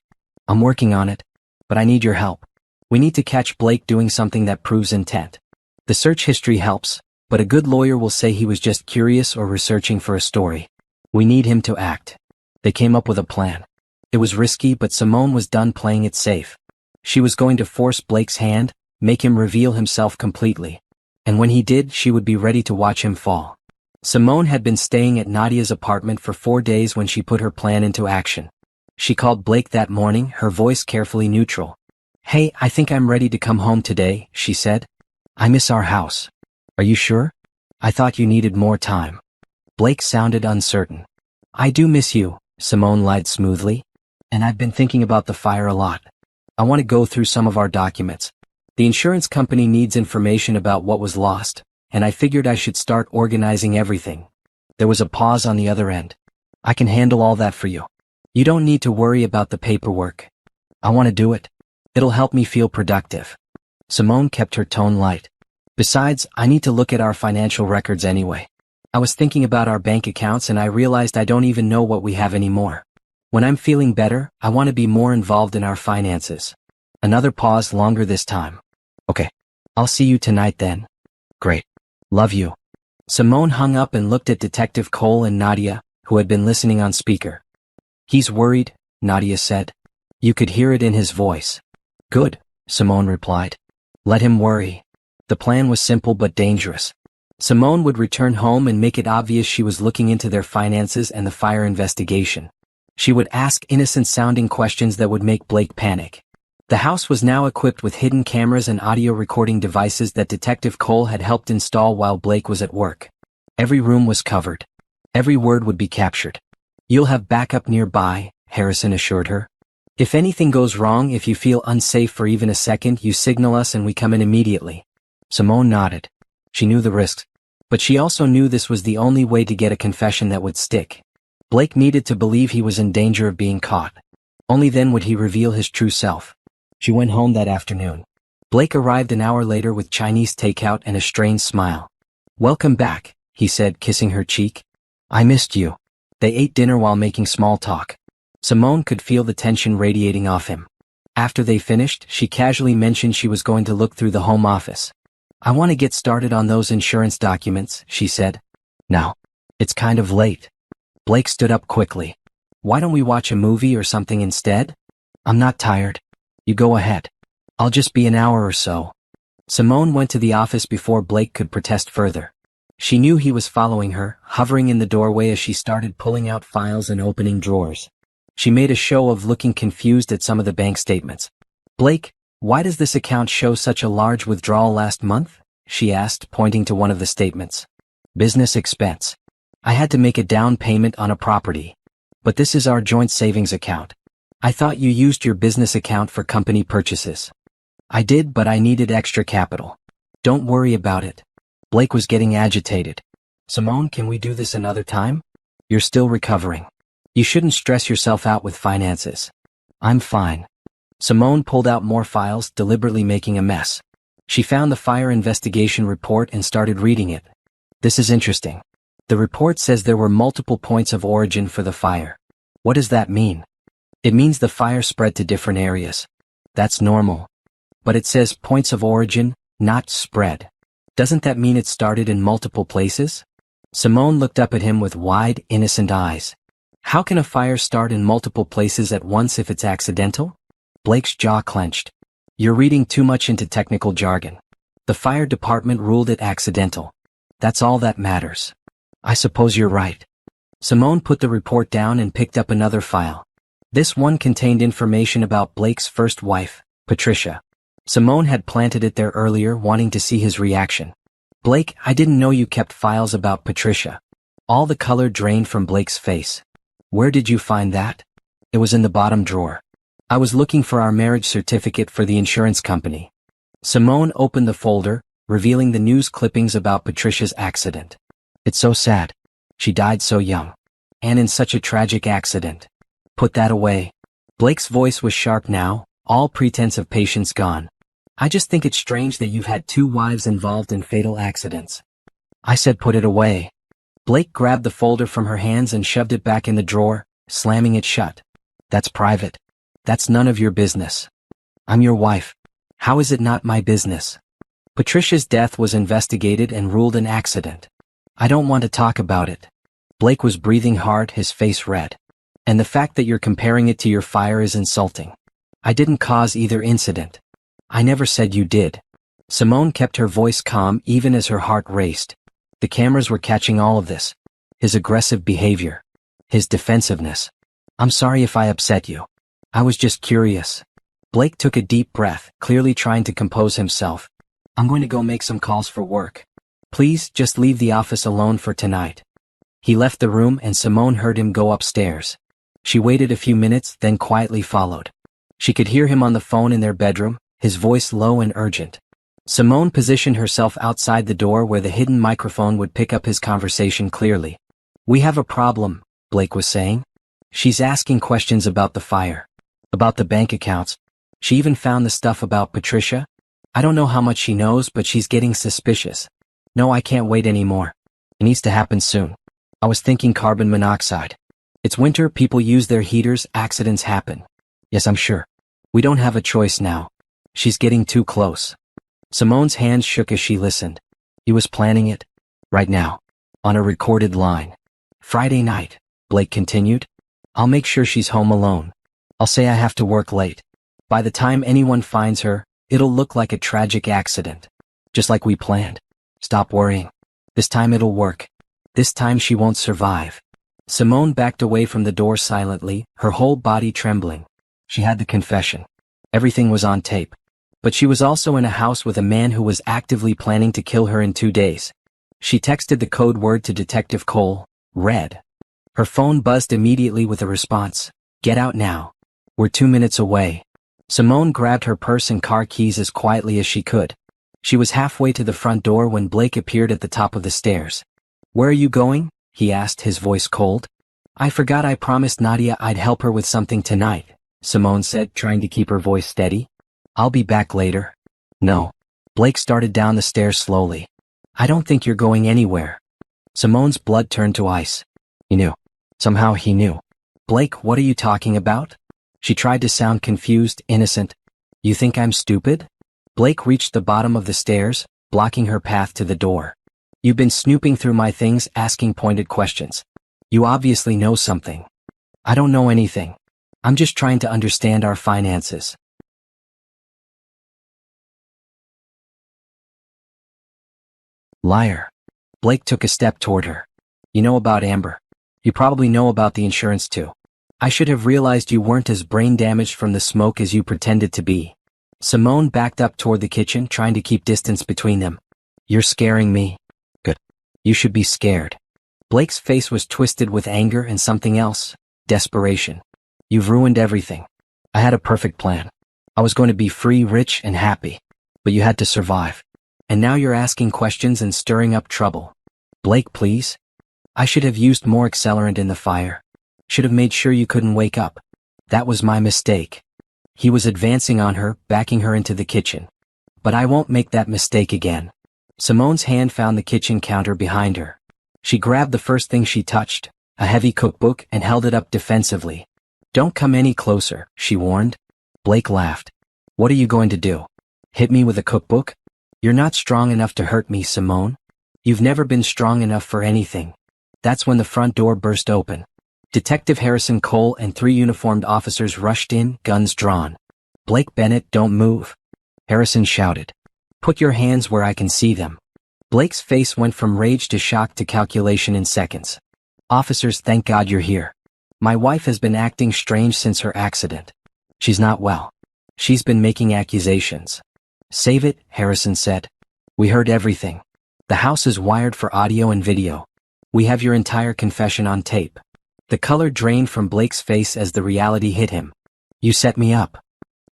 "I'm working on it, but I need your help. We need to catch Blake doing something that proves intent. The search history helps, but a good lawyer will say he was just curious or researching for a story. We need him to act." They came up with a plan. It was risky, but Simone was done playing it safe. She was going to force Blake's hand, make him reveal himself completely. And when he did, she would be ready to watch him fall. Simone had been staying at Nadia's apartment for 4 days when she put her plan into action. She called Blake that morning, her voice carefully neutral. "Hey, I think I'm ready to come home today," she said. "I miss our house." "Are you sure? I thought you needed more time." Blake sounded uncertain. "I do miss you," Simone lied smoothly. "And I've been thinking about the fire a lot. I want to go through some of our documents. The insurance company needs information about what was lost, and I figured I should start organizing everything." There was a pause on the other end. "I can handle all that for you. You don't need to worry about the paperwork. I want to do it. It'll help me feel productive." Simone kept her tone light. "Besides, I need to look at our financial records anyway. I was thinking about our bank accounts and I realized I don't even know what we have anymore. When I'm feeling better, I want to be more involved in our finances." Another pause, longer this time. "Okay. I'll see you tonight then." "Great. Love you." Simone hung up and looked at Detective Cole and Nadia, who had been listening on speaker. "He's worried," Nadia said. You could hear it in his voice. "Good," Simone replied. "Let him worry." The plan was simple but dangerous. Simone would return home and make it obvious she was looking into their finances and the fire investigation. She would ask innocent-sounding questions that would make Blake panic. The house was now equipped with hidden cameras and audio recording devices that Detective Cole had helped install while Blake was at work. Every room was covered. Every word would be captured. "You'll have backup nearby," Harrison assured her. "If anything goes wrong, if you feel unsafe for even a second, you signal us and we come in immediately." Simone nodded. She knew the risks. But she also knew this was the only way to get a confession that would stick. Blake needed to believe he was in danger of being caught. Only then would he reveal his true self. She went home that afternoon. Blake arrived an hour later with Chinese takeout and a strained smile. "Welcome back," he said, kissing her cheek. "I missed you." They ate dinner while making small talk. Simone could feel the tension radiating off him. After they finished, she casually mentioned she was going to look through the home office. "I want to get started on those insurance documents," she said. Now, it's kind of late. Blake stood up quickly. Why don't we watch a movie or something instead? I'm not tired. You go ahead. I'll just be an hour or so. Simone went to the office before Blake could protest further. She knew he was following her, hovering in the doorway as she started pulling out files and opening drawers. She made a show of looking confused at some of the bank statements. Blake, why does this account show such a large withdrawal last month? She asked, pointing to one of the statements. Business expense. I had to make a down payment on a property. But this is our joint savings account. I thought you used your business account for company purchases. I did, but I needed extra capital. Don't worry about it. Blake was getting agitated. Simone, can we do this another time? You're still recovering. You shouldn't stress yourself out with finances. I'm fine. Simone pulled out more files, deliberately making a mess. She found the fire investigation report and started reading it. This is interesting. The report says there were multiple points of origin for the fire. What does that mean? It means the fire spread to different areas. That's normal. But it says points of origin, not spread. Doesn't that mean it started in multiple places? Simone looked up at him with wide, innocent eyes. How can a fire start in multiple places at once if it's accidental? Blake's jaw clenched. You're reading too much into technical jargon. The fire department ruled it accidental. That's all that matters. I suppose you're right. Simone put the report down and picked up another file. This one contained information about Blake's first wife, Patricia. Simone had planted it there earlier, wanting to see his reaction. Blake, I didn't know you kept files about Patricia. All the color drained from Blake's face. Where did you find that? It was in the bottom drawer. I was looking for our marriage certificate for the insurance company. Simone opened the folder, revealing the news clippings about Patricia's accident. It's so sad. She died so young. And in such a tragic accident. Put that away. Blake's voice was sharp now, all pretense of patience gone. I just think it's strange that you've had 2 wives involved in fatal accidents. I said put it away. Blake grabbed the folder from her hands and shoved it back in the drawer, slamming it shut. That's private. That's none of your business. I'm your wife. How is it not my business? Patricia's death was investigated and ruled an accident. I don't want to talk about it. Blake was breathing hard, his face red. And the fact that you're comparing it to your fire is insulting. I didn't cause either incident. I never said you did. Simone kept her voice calm even as her heart raced. The cameras were catching all of this. His aggressive behavior. His defensiveness. I'm sorry if I upset you. I was just curious. Blake took a deep breath, clearly trying to compose himself. I'm going to go make some calls for work. Please, just leave the office alone for tonight. He left the room and Simone heard him go upstairs. She waited a few minutes, then quietly followed. She could hear him on the phone in their bedroom, his voice low and urgent. Simone positioned herself outside the door where the hidden microphone would pick up his conversation clearly. We have a problem, Blake was saying. She's asking questions about the fire. About the bank accounts. She even found the stuff about Patricia. I don't know how much she knows, but she's getting suspicious. No, I can't wait anymore. It needs to happen soon. I was thinking carbon monoxide. It's winter, people use their heaters, accidents happen. Yes, I'm sure. We don't have a choice now. She's getting too close. Simone's hands shook as she listened. He was planning it. Right now. On a recorded line. Friday night, Blake continued. I'll make sure she's home alone. I'll say I have to work late. By the time anyone finds her, it'll look like a tragic accident. Just like we planned. Stop worrying. This time it'll work. This time she won't survive. Simone backed away from the door silently, her whole body trembling. She had the confession. Everything was on tape. But she was also in a house with a man who was actively planning to kill her in 2 days. She texted the code word to Detective Cole, Red. Her phone buzzed immediately with a response. Get out now. We're 2 minutes away. Simone grabbed her purse and car keys as quietly as she could. She was halfway to the front door when Blake appeared at the top of the stairs. Where are you going? He asked, his voice cold. I forgot I promised Nadia I'd help her with something tonight, Simone said, trying to keep her voice steady. I'll be back later. No. Blake started down the stairs slowly. I don't think you're going anywhere. Simone's blood turned to ice. He knew. Somehow he knew. Blake, what are you talking about? She tried to sound confused, innocent. You think I'm stupid? Blake reached the bottom of the stairs, blocking her path to the door. You've been snooping through my things, asking pointed questions. You obviously know something. I don't know anything. I'm just trying to understand our finances. Liar. Blake took a step toward her. You know about Amber. You probably know about the insurance too. I should have realized you weren't as brain damaged from the smoke as you pretended to be. Simone backed up toward the kitchen, trying to keep distance between them. You're scaring me. Good. You should be scared. Blake's face was twisted with anger and something else, desperation. You've ruined everything. I had a perfect plan. I was going to be free, rich, and happy. But you had to survive. And now you're asking questions and stirring up trouble. Blake, please. I should have used more accelerant in the fire. Should have made sure you couldn't wake up. That was my mistake. He was advancing on her, backing her into the kitchen. But I won't make that mistake again. Simone's hand found the kitchen counter behind her. She grabbed the first thing she touched, a heavy cookbook, and held it up defensively. Don't come any closer, she warned. Blake laughed. What are you going to do? Hit me with a cookbook? You're not strong enough to hurt me, Simone. You've never been strong enough for anything. That's when the front door burst open. Detective Harrison Cole and 3 uniformed officers rushed in, guns drawn. Blake Bennett, don't move. Harrison shouted. Put your hands where I can see them. Blake's face went from rage to shock to calculation in seconds. Officers, thank God you're here. My wife has been acting strange since her accident. She's not well. She's been making accusations. Save it, Harrison said. We heard everything. The house is wired for audio and video. We have your entire confession on tape. The color drained from Blake's face as the reality hit him. You set me up.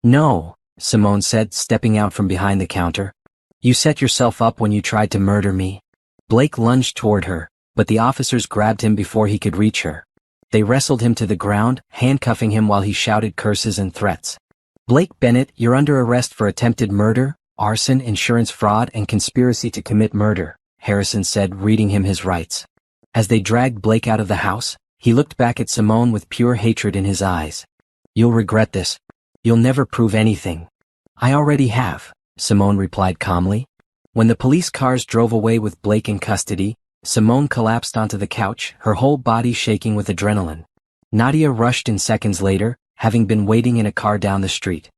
No, Simone said, stepping out from behind the counter. You set yourself up when you tried to murder me. Blake lunged toward her, but the officers grabbed him before he could reach her. They wrestled him to the ground, handcuffing him while he shouted curses and threats. Blake Bennett, you're under arrest for attempted murder, arson, insurance fraud, and conspiracy to commit murder, Harrison said, reading him his rights. As they dragged Blake out of the house, he looked back at Simone with pure hatred in his eyes. You'll regret this. You'll never prove anything. I already have, Simone replied calmly. When the police cars drove away with Blake in custody, Simone collapsed onto the couch, her whole body shaking with adrenaline. Nadia rushed in seconds later, having been waiting in a car down the street.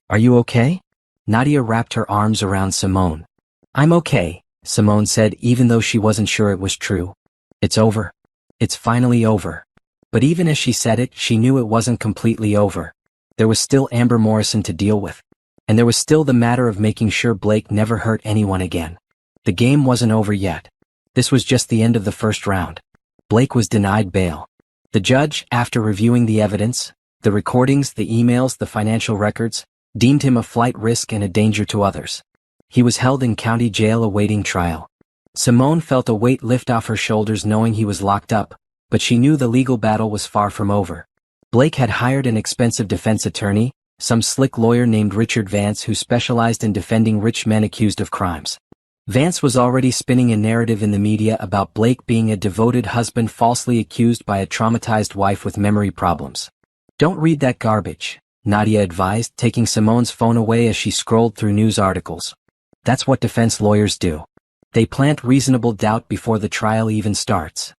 Are you okay? Nadia wrapped her arms around Simone. I'm okay, Simone said, even though she wasn't sure it was true. It's over. It's finally over. But even as she said it, she knew it wasn't completely over. There was still Amber Morrison to deal with. And there was still the matter of making sure Blake never hurt anyone again. The game wasn't over yet. This was just the end of the first round. Blake was denied bail. The judge, after reviewing the evidence, the recordings, the emails, the financial records, deemed him a flight risk and a danger to others. He was held in county jail awaiting trial. Simone felt a weight lift off her shoulders knowing he was locked up, but she knew the legal battle was far from over. Blake had hired an expensive defense attorney, some slick lawyer named Richard Vance who specialized in defending rich men accused of crimes. Vance was already spinning a narrative in the media about Blake being a devoted husband falsely accused by a traumatized wife with memory problems. Don't read that garbage, Nadia advised, taking Simone's phone away as she scrolled through news articles. That's what defense lawyers do. They plant reasonable doubt before the trial even starts.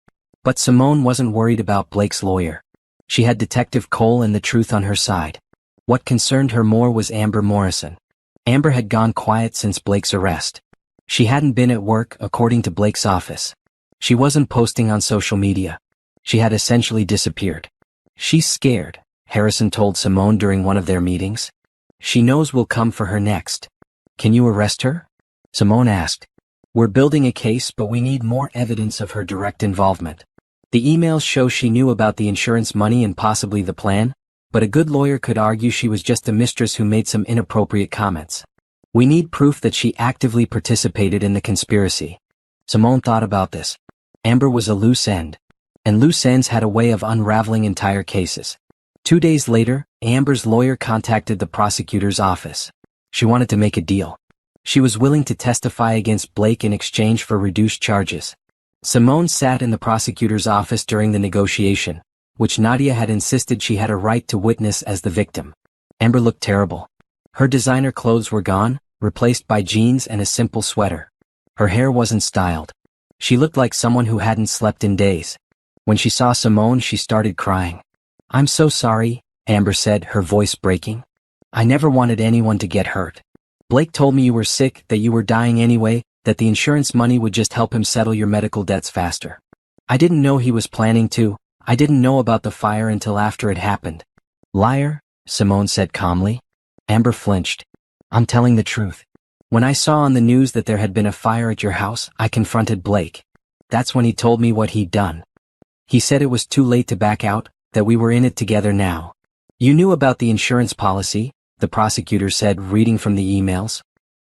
But Simone wasn't worried about Blake's lawyer. She had Detective Cole and the truth on her side. What concerned her more was Amber Morrison. Amber had gone quiet since Blake's arrest. She hadn't been at work, according to Blake's office. She wasn't posting on social media. She had essentially disappeared. She's scared, Harrison told Simone during one of their meetings. She knows we'll come for her next. Can you arrest her? Simone asked. We're building a case, but we need more evidence of her direct involvement. The emails show she knew about the insurance money and possibly the plan, but a good lawyer could argue she was just a mistress who made some inappropriate comments. We need proof that she actively participated in the conspiracy. Simone thought about this. Amber was a loose end, and loose ends had a way of unraveling entire cases. 2 days later, Amber's lawyer contacted the prosecutor's office. She wanted to make a deal. She was willing to testify against Blake in exchange for reduced charges. Simone sat in the prosecutor's office during the negotiation, which Nadia had insisted she had a right to witness as the victim. Amber looked terrible. Her designer clothes were gone, replaced by jeans and a simple sweater. Her hair wasn't styled. She looked like someone who hadn't slept in days. When she saw Simone, she started crying. "I'm so sorry," Amber said, her voice breaking. "I never wanted anyone to get hurt. Blake told me you were sick, that you were dying anyway, that the insurance money would just help him settle your medical debts faster. I didn't know he was planning to. I didn't know about the fire until after it happened." "Liar," Simone said calmly. Amber flinched. "I'm telling the truth. When I saw on the news that there had been a fire at your house, I confronted Blake. That's when he told me what he'd done. He said it was too late to back out, that we were in it together now." "You knew about the insurance policy," the prosecutor said, reading from the emails.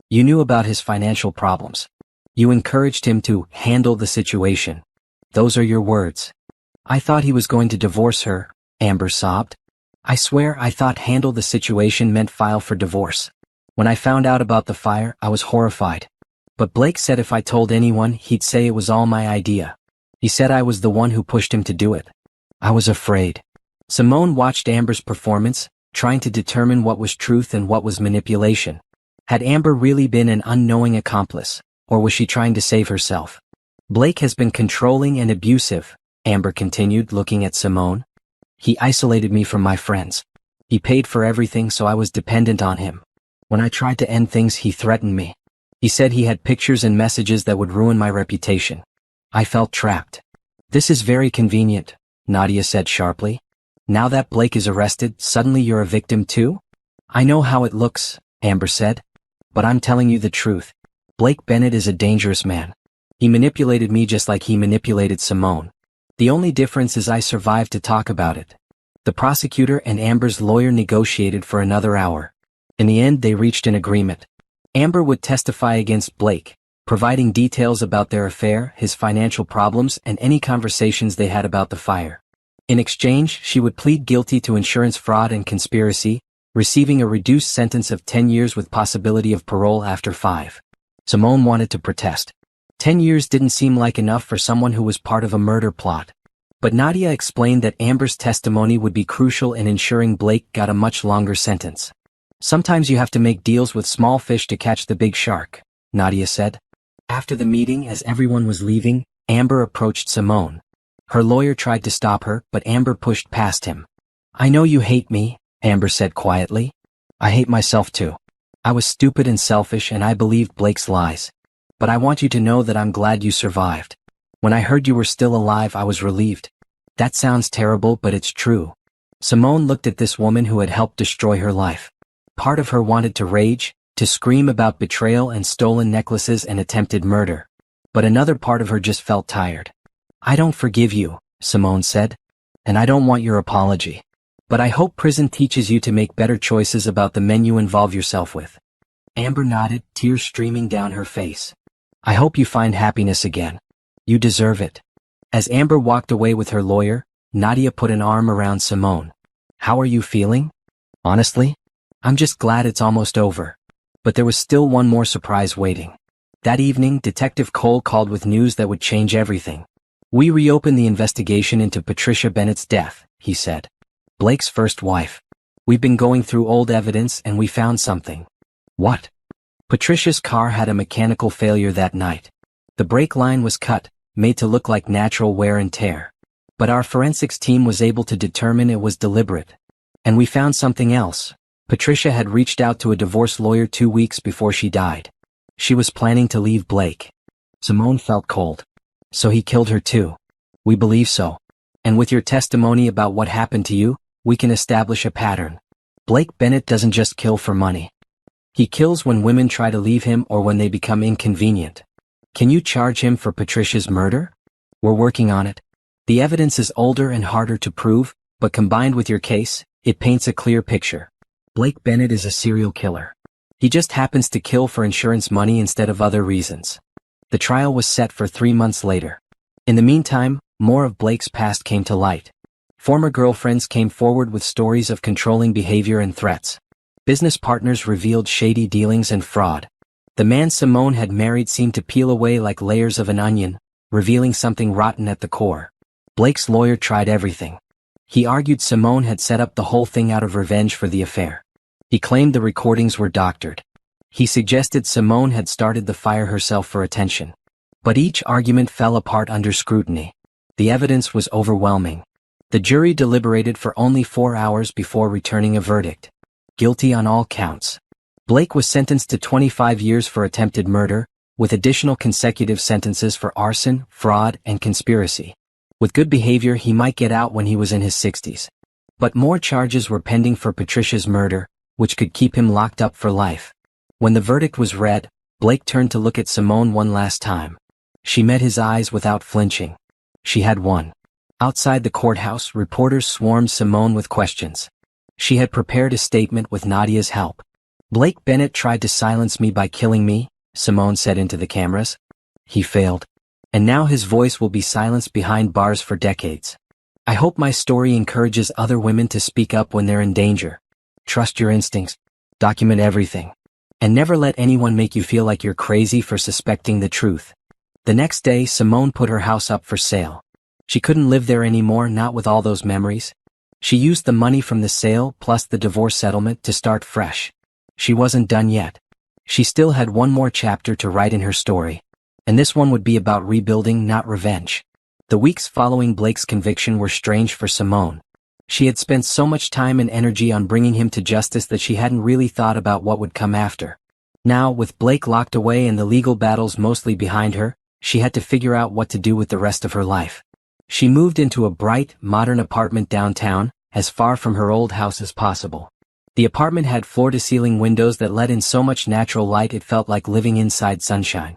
"You knew about his financial problems. You encouraged him to handle the situation. Those are your words." "I thought he was going to divorce her," Amber sobbed. "I swear I thought handle the situation meant file for divorce. When I found out about the fire, I was horrified. But Blake said if I told anyone, he'd say it was all my idea. He said I was the one who pushed him to do it. I was afraid." Simone watched Amber's performance, trying to determine what was truth and what was manipulation. Had Amber really been an unknowing accomplice, or was she trying to save herself? "Blake has been controlling and abusive," Amber continued, looking at Simone. "He isolated me from my friends. He paid for everything, so I was dependent on him. When I tried to end things, he threatened me. He said he had pictures and messages that would ruin my reputation. I felt trapped." "This is very convenient," Nadia said sharply. "Now that Blake is arrested, suddenly you're a victim too?" "I know how it looks," Amber said. "But I'm telling you the truth. Blake Bennett is a dangerous man. He manipulated me just like he manipulated Simone. The only difference is I survived to talk about it." The prosecutor and Amber's lawyer negotiated for another hour. In the end, they reached an agreement. Amber would testify against Blake, providing details about their affair, his financial problems, and any conversations they had about the fire. In exchange, she would plead guilty to insurance fraud and conspiracy, receiving a reduced sentence of 10 years with possibility of parole after 5. Simone wanted to protest. 10 years didn't seem like enough for someone who was part of a murder plot. But Nadia explained that Amber's testimony would be crucial in ensuring Blake got a much longer sentence. "Sometimes you have to make deals with small fish to catch the big shark," Nadia said. After the meeting, as everyone was leaving, Amber approached Simone. Her lawyer tried to stop her, but Amber pushed past him. "I know you hate me," Amber said quietly. "I hate myself too. I was stupid and selfish and I believed Blake's lies. But I want you to know that I'm glad you survived. When I heard you were still alive, I was relieved. That sounds terrible, but it's true." Simone looked at this woman who had helped destroy her life. Part of her wanted to rage, to scream about betrayal and stolen necklaces and attempted murder. But another part of her just felt tired. "I don't forgive you," Simone said. "And I don't want your apology. But I hope prison teaches you to make better choices about the men you involve yourself with." Amber nodded, tears streaming down her face. "I hope you find happiness again. You deserve it." As Amber walked away with her lawyer, Nadia put an arm around Simone. "How are you feeling?" "Honestly, I'm just glad it's almost over." But there was still one more surprise waiting. That evening, Detective Cole called with news that would change everything. "We reopened the investigation into Patricia Bennett's death," he said. "Blake's first wife. We've been going through old evidence and we found something." "What?" "Patricia's car had a mechanical failure that night. The brake line was cut, made to look like natural wear and tear. But our forensics team was able to determine it was deliberate. And we found something else. Patricia had reached out to a divorce lawyer 2 weeks before she died. She was planning to leave Blake." Simone felt cold. "So he killed her too?" "We believe so. And with your testimony about what happened to you, we can establish a pattern. Blake Bennett doesn't just kill for money. He kills when women try to leave him or when they become inconvenient. Can you charge him for Patricia's murder?" "We're working on it. The evidence is older and harder to prove, but combined with your case, it paints a clear picture. Blake Bennett is a serial killer. He just happens to kill for insurance money instead of other reasons." The trial was set for 3 months later. In the meantime, more of Blake's past came to light. Former girlfriends came forward with stories of controlling behavior and threats. Business partners revealed shady dealings and fraud. The man Simone had married seemed to peel away like layers of an onion, revealing something rotten at the core. Blake's lawyer tried everything. He argued Simone had set up the whole thing out of revenge for the affair. He claimed the recordings were doctored. He suggested Simone had started the fire herself for attention. But each argument fell apart under scrutiny. The evidence was overwhelming. The jury deliberated for only 4 hours before returning a verdict. Guilty on all counts. Blake was sentenced to 25 years for attempted murder, with additional consecutive sentences for arson, fraud, and conspiracy. With good behavior, he might get out when he was in his 60s. But more charges were pending for Patricia's murder, which could keep him locked up for life. When the verdict was read, Blake turned to look at Simone one last time. She met his eyes without flinching. She had won. Outside the courthouse, reporters swarmed Simone with questions. She had prepared a statement with Nadia's help. "Blake Bennett tried to silence me by killing me," Simone said into the cameras. "He failed. And now his voice will be silenced behind bars for decades. I hope my story encourages other women to speak up when they're in danger. Trust your instincts. Document everything. And never let anyone make you feel like you're crazy for suspecting the truth." The next day, Simone put her house up for sale. She couldn't live there anymore, not with all those memories. She used the money from the sale plus the divorce settlement to start fresh. She wasn't done yet. She still had one more chapter to write in her story. And this one would be about rebuilding, not revenge. The weeks following Blake's conviction were strange for Simone. She had spent so much time and energy on bringing him to justice that she hadn't really thought about what would come after. Now, with Blake locked away and the legal battles mostly behind her, she had to figure out what to do with the rest of her life. She moved into a bright, modern apartment downtown, as far from her old house as possible. The apartment had floor-to-ceiling windows that let in so much natural light it felt like living inside sunshine.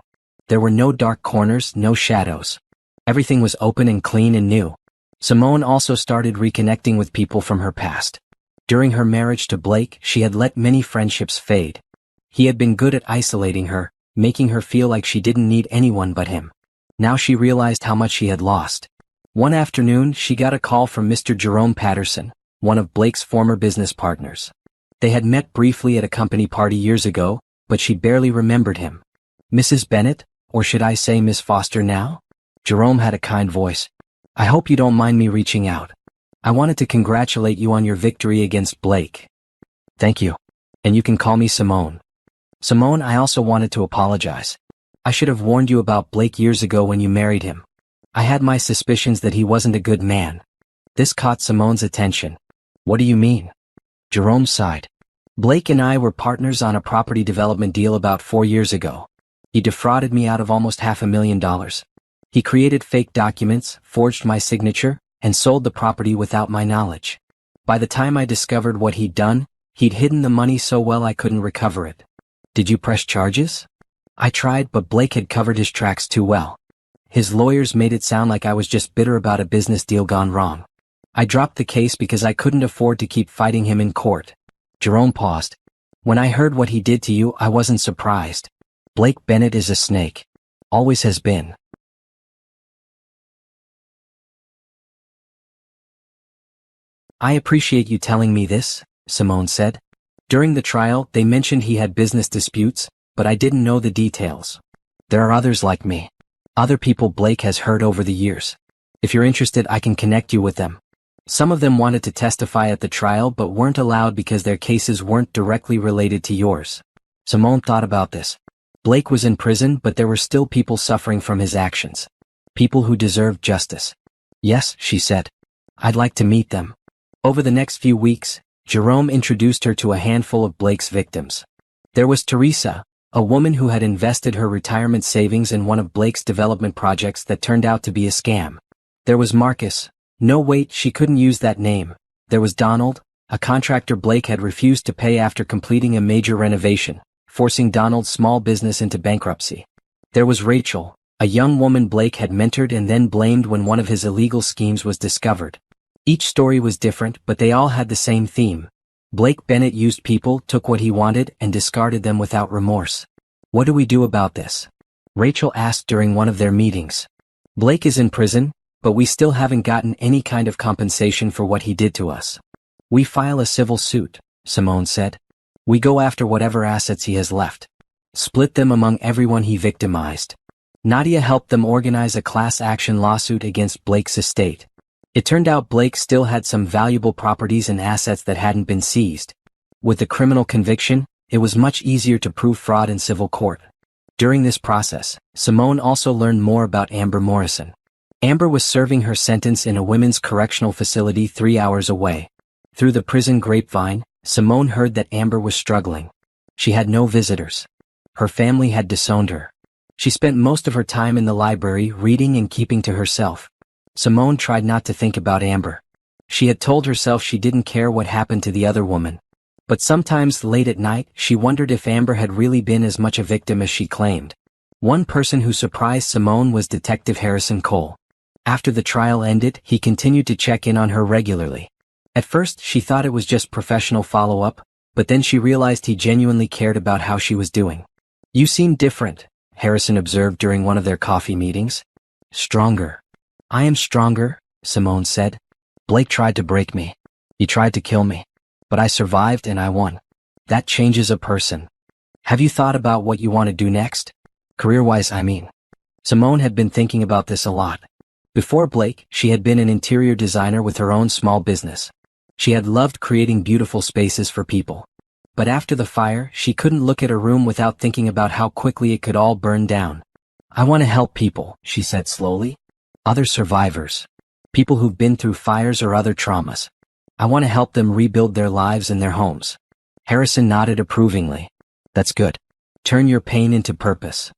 There were no dark corners, no shadows. Everything was open and clean and new. Simone also started reconnecting with people from her past. During her marriage to Blake, she had let many friendships fade. He had been good at isolating her, making her feel like she didn't need anyone but him. Now she realized how much she had lost. One afternoon, she got a call from Mr. Jerome Patterson, one of Blake's former business partners. They had met briefly at a company party years ago, but she barely remembered him. "Mrs. Bennett, or should I say Miss Foster now?" Jerome had a kind voice. "I hope you don't mind me reaching out. I wanted to congratulate you on your victory against Blake." "Thank you. And you can call me Simone." "Simone, I also wanted to apologize. I should have warned you about Blake years ago when you married him. I had my suspicions that he wasn't a good man." This caught Simone's attention. "What do you mean?" Jerome sighed. "Blake and I were partners on a property development deal about 4 years ago. He defrauded me out of almost $500,000. He created fake documents, forged my signature, and sold the property without my knowledge. By the time I discovered what he'd done, he'd hidden the money so well I couldn't recover it." "Did you press charges?" "I tried, but Blake had covered his tracks too well. His lawyers made it sound like I was just bitter about a business deal gone wrong. I dropped the case because I couldn't afford to keep fighting him in court." Jerome paused. "When I heard what he did to you, I wasn't surprised. Blake Bennett is a snake. Always has been." "I appreciate you telling me this," Simone said. "During the trial, they mentioned he had business disputes, but I didn't know the details. There are others like me. Other people Blake has hurt over the years. If you're interested, I can connect you with them. Some of them wanted to testify at the trial but weren't allowed because their cases weren't directly related to yours." Simone thought about this. Blake was in prison, but there were still people suffering from his actions. People who deserved justice. "Yes," she said. "I'd like to meet them." Over the next few weeks, Jerome introduced her to a handful of Blake's victims. There was Teresa, a woman who had invested her retirement savings in one of Blake's development projects that turned out to be a scam. There was Marcus. No, wait, she couldn't use that name. There was Donald, a contractor Blake had refused to pay after completing a major renovation, forcing Donald's small business into bankruptcy. There was Rachel, a young woman Blake had mentored and then blamed when one of his illegal schemes was discovered. Each story was different, but they all had the same theme. Blake Bennett used people, took what he wanted, and discarded them without remorse. "What do we do about this?" Rachel asked during one of their meetings. "Blake is in prison, but we still haven't gotten any kind of compensation for what he did to us. We file a civil suit," Simone said. "We go after whatever assets he has left. Split them among everyone he victimized." Nadia helped them organize a class action lawsuit against Blake's estate. It turned out Blake still had some valuable properties and assets that hadn't been seized. With the criminal conviction, it was much easier to prove fraud in civil court. During this process, Simone also learned more about Amber Morrison. Amber was serving her sentence in a women's correctional facility 3 hours away. Through the prison grapevine, Simone heard that Amber was struggling. She had no visitors. Her family had disowned her. She spent most of her time in the library reading and keeping to herself. Simone tried not to think about Amber. She had told herself she didn't care what happened to the other woman. But sometimes late at night, she wondered if Amber had really been as much a victim as she claimed. One person who surprised Simone was Detective Harrison Cole. After the trial ended, he continued to check in on her regularly. At first, she thought it was just professional follow-up, but then she realized he genuinely cared about how she was doing. "You seem different," Harrison observed during one of their coffee meetings. "Stronger." "I am stronger," Simone said. "Blake tried to break me. He tried to kill me. But I survived and I won. That changes a person. Have you thought about what you want to do next? Career-wise, I mean." Simone had been thinking about this a lot. Before Blake, she had been an interior designer with her own small business. She had loved creating beautiful spaces for people. But after the fire, she couldn't look at her room without thinking about how quickly it could all burn down. "I want to help people," she said slowly. "Other survivors. People who've been through fires or other traumas. I want to help them rebuild their lives and their homes." Harrison nodded approvingly. "That's good. Turn your pain into purpose."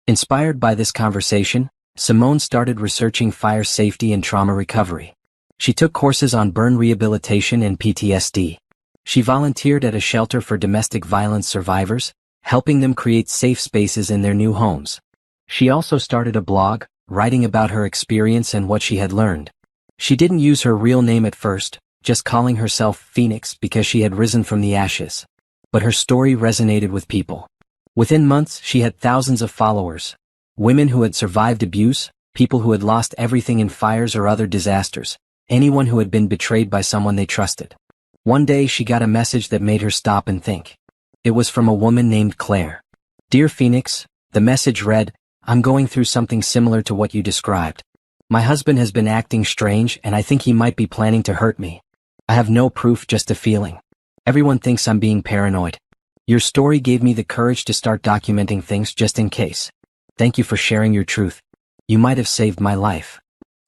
Inspired by this conversation, Simone started researching fire safety and trauma recovery. She took courses on burn rehabilitation and PTSD. She volunteered at a shelter for domestic violence survivors, helping them create safe spaces in their new homes. She also started a blog, writing about her experience and what she had learned. She didn't use her real name at first, just calling herself Phoenix because she had risen from the ashes. But her story resonated with people. Within months, she had thousands of followers. Women who had survived abuse, people who had lost everything in fires or other disasters, anyone who had been betrayed by someone they trusted. One day she got a message that made her stop and think. It was from a woman named Claire. "Dear Phoenix," the message read, "I'm going through something similar to what you described. My husband has been acting strange and I think he might be planning to hurt me. I have no proof, just a feeling. Everyone thinks I'm being paranoid. Your story gave me the courage to start documenting things just in case. Thank you for sharing your truth. You might have saved my life."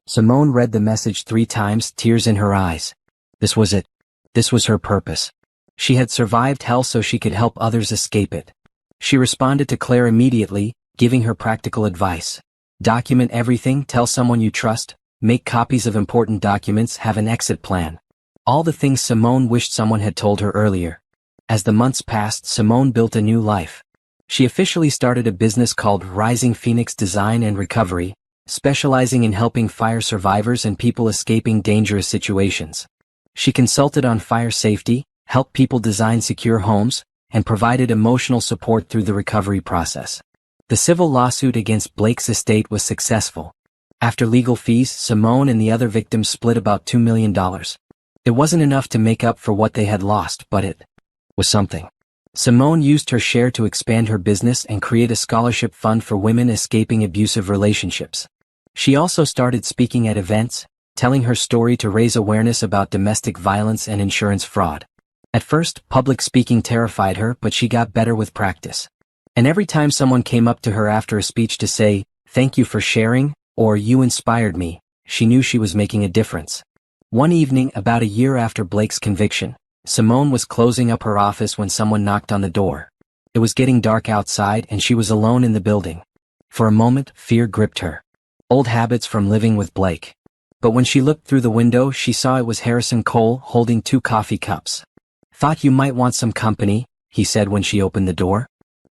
Simone read the message 3 times, tears in her eyes. This was it. This was her purpose. She had survived hell so she could help others escape it. She responded to Claire immediately, giving her practical advice. Document everything, tell someone you trust, make copies of important documents, have an exit plan. All the things Simone wished someone had told her earlier. As the months passed, Simone built a new life. She officially started a business called Rising Phoenix Design and Recovery, specializing in helping fire survivors and people escaping dangerous situations. She consulted on fire safety, helped people design secure homes, and provided emotional support through the recovery process. The civil lawsuit against Blake's estate was successful. After legal fees, Simone and the other victims split about $2 million. It wasn't enough to make up for what they had lost, but it was something. Simone used her share to expand her business and create a scholarship fund for women escaping abusive relationships. She also started speaking at events, telling her story to raise awareness about domestic violence and insurance fraud. At first, public speaking terrified her, but she got better with practice. And every time someone came up to her after a speech to say, "Thank you for sharing," or "You inspired me," she knew she was making a difference. One evening, about a year after Blake's conviction, Simone was closing up her office when someone knocked on the door. It was getting dark outside and she was alone in the building. For a moment, fear gripped her. Old habits from living with Blake. But when she looked through the window, she saw it was Harrison Cole holding 2 coffee cups. "Thought you might want some company," he said when she opened the door.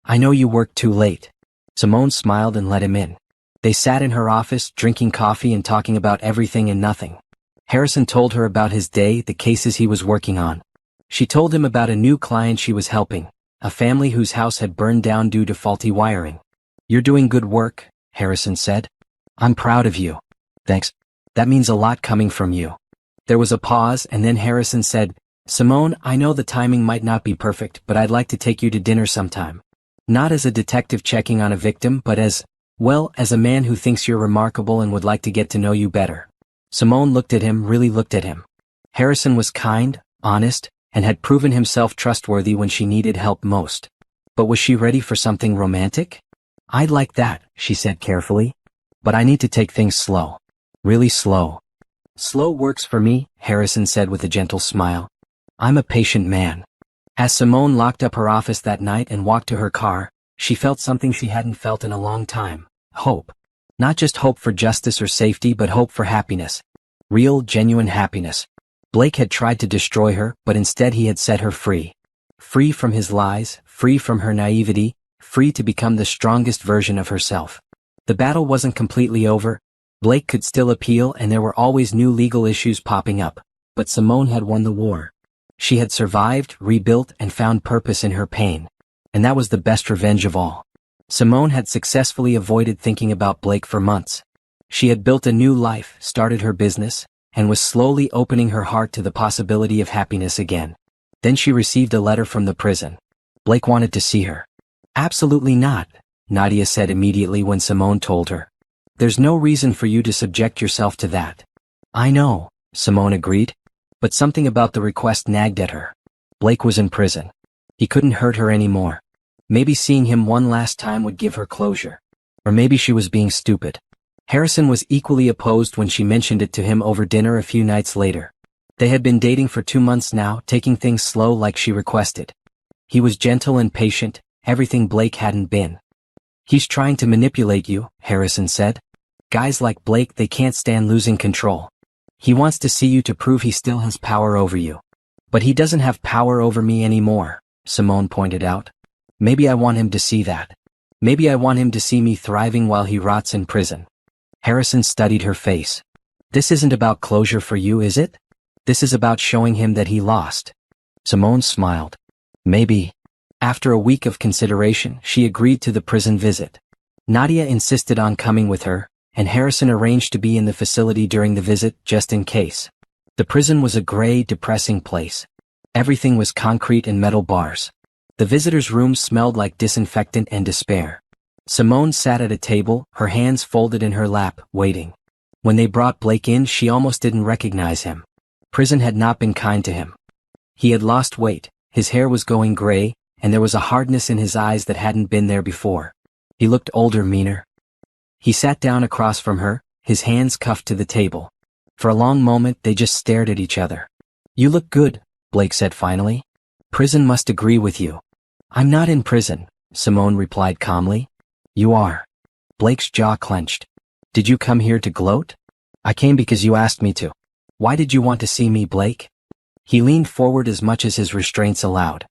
"I know you work too late." Simone smiled and let him in. They sat in her office, drinking coffee and talking about everything and nothing. Harrison told her about his day, the cases he was working on. She told him about a new client she was helping, a family whose house had burned down due to faulty wiring. "You're doing good work," Harrison said. "I'm proud of you." "Thanks. That means a lot coming from you." There was a pause and then Harrison said, "Simone, I know the timing might not be perfect, but I'd like to take you to dinner sometime. Not as a detective checking on a victim, but as a man who thinks you're remarkable and would like to get to know you better." Simone looked at him, really looked at him. Harrison was kind, honest, and had proven himself trustworthy when she needed help most. But was she ready for something romantic? "I'd like that," she said carefully. "But I need to take things slow. Really slow." "Slow works for me," Harrison said with a gentle smile. "I'm a patient man." As Simone locked up her office that night and walked to her car, she felt something she hadn't felt in a long time: hope. Not just hope for justice or safety, but hope for happiness. Real, genuine happiness. Blake had tried to destroy her, but instead he had set her free. Free from his lies, free from her naivety, free to become the strongest version of herself. The battle wasn't completely over. Blake could still appeal and there were always new legal issues popping up. But Simone had won the war. She had survived, rebuilt, and found purpose in her pain. And that was the best revenge of all. Simone had successfully avoided thinking about Blake for months. She had built a new life, started her business, and was slowly opening her heart to the possibility of happiness again. Then she received a letter from the prison. Blake wanted to see her. "Absolutely not," Nadia said immediately when Simone told her. "There's no reason for you to subject yourself to that." "I know," Simone agreed. But something about the request nagged at her. Blake was in prison. He couldn't hurt her anymore. Maybe seeing him one last time would give her closure. Or maybe she was being stupid. Harrison was equally opposed when she mentioned it to him over dinner a few nights later. They had been dating for 2 months now, taking things slow like she requested. He was gentle and patient, everything Blake hadn't been. "He's trying to manipulate you," Harrison said. "Guys like Blake, they can't stand losing control. He wants to see you to prove he still has power over you." "But he doesn't have power over me anymore," Simone pointed out. "Maybe I want him to see that. Maybe I want him to see me thriving while he rots in prison." Harrison studied her face. "This isn't about closure for you, is it? This is about showing him that he lost." Simone smiled. "Maybe." After a week of consideration, she agreed to the prison visit. Nadia insisted on coming with her, and Harrison arranged to be in the facility during the visit, just in case. The prison was a gray, depressing place. Everything was concrete and metal bars. The visitors' room smelled like disinfectant and despair. Simone sat at a table, her hands folded in her lap, waiting. When they brought Blake in, she almost didn't recognize him. Prison had not been kind to him. He had lost weight, his hair was going gray, and there was a hardness in his eyes that hadn't been there before. He looked older, meaner. He sat down across from her, his hands cuffed to the table. For a long moment they just stared at each other. "You look good," Blake said finally. "Prison must agree with you." "I'm not in prison," Simone replied calmly. "You are." Blake's jaw clenched. "Did you come here to gloat?" "I came because you asked me to." "Why did you want to see me, Blake?" He leaned forward as much as his restraints allowed.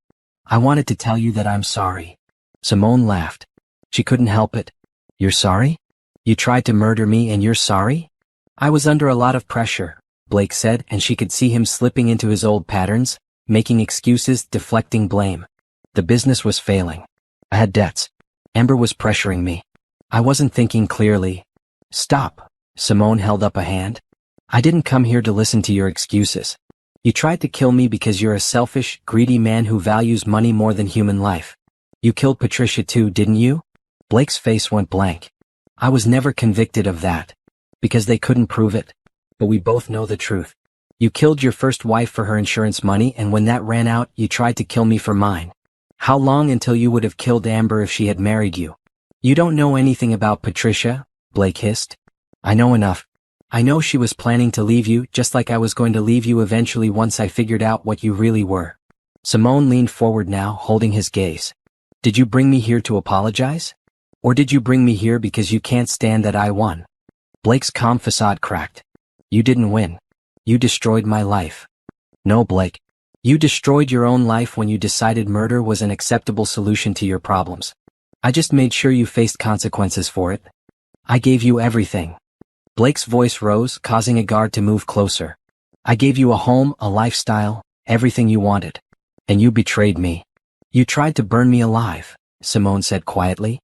"I wanted to tell you that I'm sorry." Simone laughed. She couldn't help it. "You're sorry? You tried to murder me and you're sorry?" "I was under a lot of pressure," Blake said, and she could see him slipping into his old patterns, making excuses, deflecting blame. The business was failing. I had debts. Amber was pressuring me. I wasn't thinking clearly. "Stop," Simone held up a hand. "I didn't come here to listen to your excuses. You tried to kill me because you're a selfish, greedy man who values money more than human life. You killed Patricia too, didn't you?" Blake's face went blank. "I was never convicted of that. Because they couldn't prove it. But we both know the truth. You killed your first wife for her insurance money, and when that ran out, you tried to kill me for mine. How long until you would have killed Amber if she had married you?" "You don't know anything about Patricia," Blake hissed. "I know enough. I know she was planning to leave you, just like I was going to leave you eventually once I figured out what you really were." Simone leaned forward now, holding his gaze. "Did you bring me here to apologize? Or did you bring me here because you can't stand that I won?" Blake's calm facade cracked. "You didn't win. You destroyed my life." "No, Blake. You destroyed your own life when you decided murder was an acceptable solution to your problems. I just made sure you faced consequences for it. I gave you everything." Blake's voice rose, causing a guard to move closer. "I gave you a home, a lifestyle, everything you wanted. And you betrayed me. You tried to burn me alive," Simone said quietly.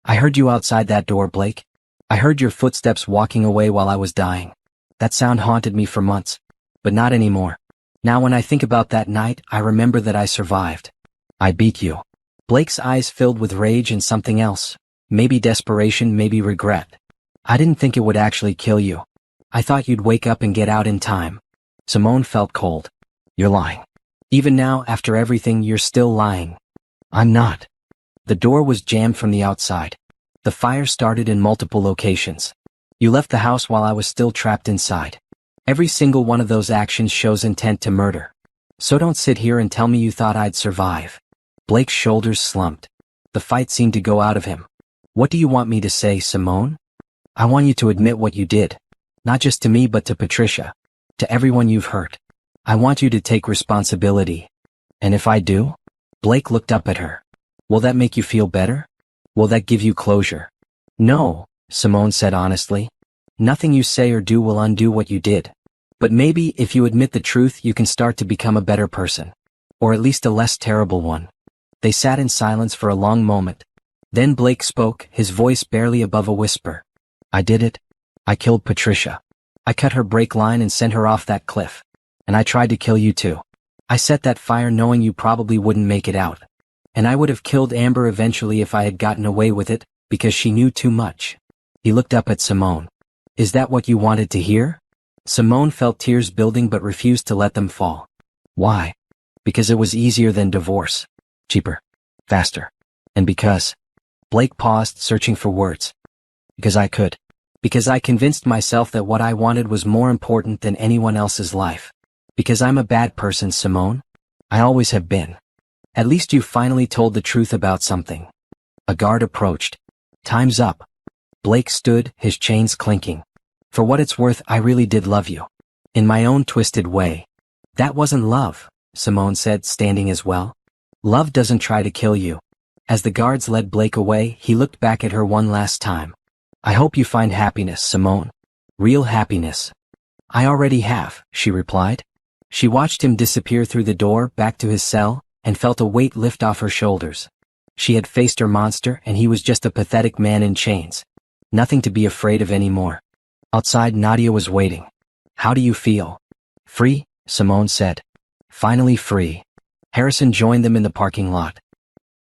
"I heard you outside that door, Blake. I heard your footsteps walking away while I was dying. That sound haunted me for months. But not anymore. Now when I think about that night, I remember that I survived. I beat you." Blake's eyes filled with rage and something else. Maybe desperation, maybe regret. "I didn't think it would actually kill you. I thought you'd wake up and get out in time." Simone felt cold. "You're lying. Even now, after everything, you're still lying." "I'm not." The door was jammed from the outside. The fire started in multiple locations. You left the house while I was still trapped inside. Every single one of those actions shows intent to murder. So don't sit here and tell me you thought I'd survive." Blake's shoulders slumped. The fight seemed to go out of him. "What do you want me to say, Simone? I want you to admit what you did. Not just to me but to Patricia. To everyone you've hurt. I want you to take responsibility. And if I do?" Blake looked up at her. "Will that make you feel better? Will that give you closure?" "No," Simone said honestly. "Nothing you say or do will undo what you did. But maybe if you admit the truth you can start to become a better person. Or at least a less terrible one." They sat in silence for a long moment. Then Blake spoke, his voice barely above a whisper. "I did it. I killed Patricia. I cut her brake line and sent her off that cliff. And I tried to kill you too. I set that fire knowing you probably wouldn't make it out. And I would have killed Amber eventually if I had gotten away with it, because she knew too much." He looked up at Simone. "Is that what you wanted to hear?" Simone felt tears building but refused to let them fall. "Why?" "Because it was easier than divorce. Cheaper. Faster. And because..." Blake paused, searching for words. "Because I could. Because I convinced myself that what I wanted was more important than anyone else's life. Because I'm a bad person, Simone. I always have been. At least you finally told the truth about something." A guard approached. "Time's up." Blake stood, his chains clinking. "For what it's worth, I really did love you. In my own twisted way." "That wasn't love," Simone said, standing as well. "Love doesn't try to kill you." As the guards led Blake away, he looked back at her one last time. "I hope you find happiness, Simone. Real happiness." "I already have," she replied. She watched him disappear through the door, back to his cell, and felt a weight lift off her shoulders. She had faced her monster and he was just a pathetic man in chains. Nothing to be afraid of anymore. Outside, Nadia was waiting. "How do you feel?" "Free," Simone said. "Finally free." Harrison joined them in the parking lot.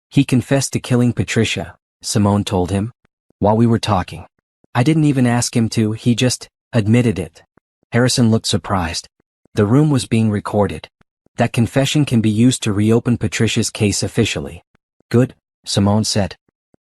"He confessed to killing Patricia," Simone told him. "While we were talking. I didn't even ask him to, he just admitted it." Harrison looked surprised. The room was being recorded. "That confession can be used to reopen Patricia's case officially." "Good," Simone said.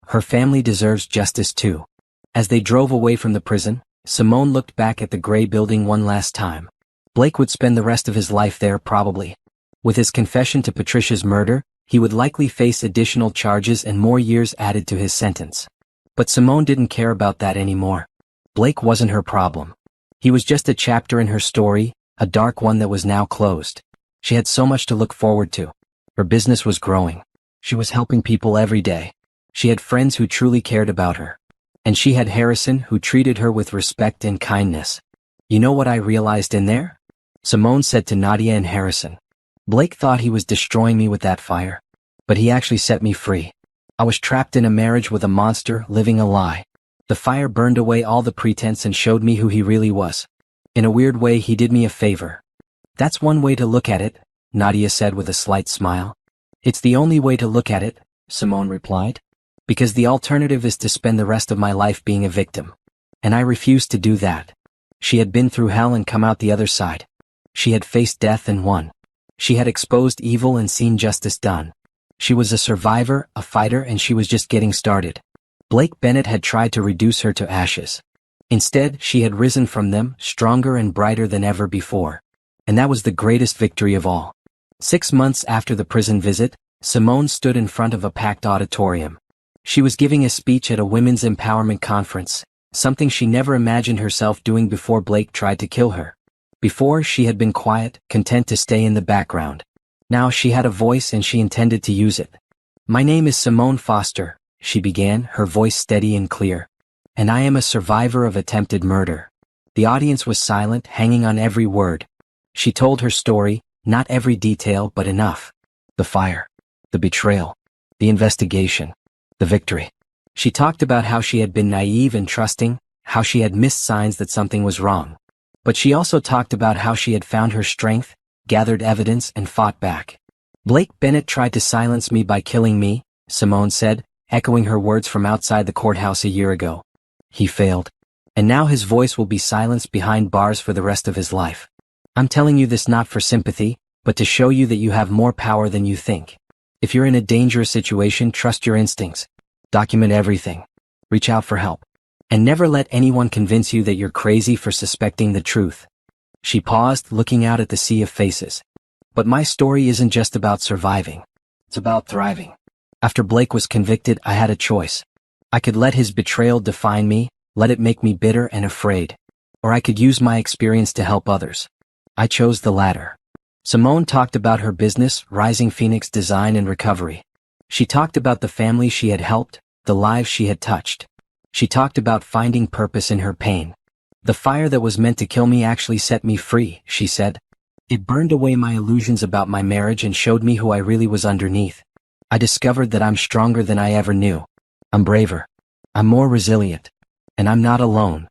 "Her family deserves justice too." As they drove away from the prison, Simone looked back at the gray building one last time. Blake would spend the rest of his life there probably. With his confession to Patricia's murder, he would likely face additional charges and more years added to his sentence. But Simone didn't care about that anymore. Blake wasn't her problem. He was just a chapter in her story, a dark one that was now closed. She had so much to look forward to. Her business was growing. She was helping people every day. She had friends who truly cared about her. And she had Harrison who treated her with respect and kindness. "You know what I realized in there?" Simone said to Nadia and Harrison. "Blake thought he was destroying me with that fire. But he actually set me free. I was trapped in a marriage with a monster, living a lie. The fire burned away all the pretense and showed me who he really was. In a weird way, he did me a favor." "That's one way to look at it," Nadia said with a slight smile. "It's the only way to look at it," Simone replied. "Because the alternative is to spend the rest of my life being a victim. And I refused to do that." She had been through hell and come out the other side. She had faced death and won. She had exposed evil and seen justice done. She was a survivor, a fighter, and she was just getting started. Blake Bennett had tried to reduce her to ashes. Instead, she had risen from them, stronger and brighter than ever before. And that was the greatest victory of all. 6 months after the prison visit, Simone stood in front of a packed auditorium. She was giving a speech at a women's empowerment conference, something she never imagined herself doing before Blake tried to kill her. Before, she had been quiet, content to stay in the background. Now she had a voice and she intended to use it. "My name is Simone Foster," she began, her voice steady and clear. "And I am a survivor of attempted murder." The audience was silent, hanging on every word. She told her story, not every detail but enough. The fire. The betrayal. The investigation. The victory. She talked about how she had been naive and trusting, how she had missed signs that something was wrong. But she also talked about how she had found her strength, gathered evidence, and fought back. "Blake Bennett tried to silence me by killing me," Simone said, echoing her words from outside the courthouse a year ago. "He failed. And now his voice will be silenced behind bars for the rest of his life. I'm telling you this not for sympathy, but to show you that you have more power than you think. If you're in a dangerous situation, trust your instincts. Document everything. Reach out for help. And never let anyone convince you that you're crazy for suspecting the truth. She paused, looking out at the sea of faces. But my story isn't just about surviving. It's about thriving. After Blake was convicted, I had a choice. I could let his betrayal define me, let it make me bitter and afraid. Or I could use my experience to help others. I chose the latter. Simone talked about her business, Rising Phoenix Design and Recovery. She talked about the family she had helped, the lives she had touched. She talked about finding purpose in her pain. The fire that was meant to kill me actually set me free, she said. It burned away my illusions about my marriage and showed me who I really was underneath. I discovered that I'm stronger than I ever knew. I'm braver. I'm more resilient. And I'm not alone.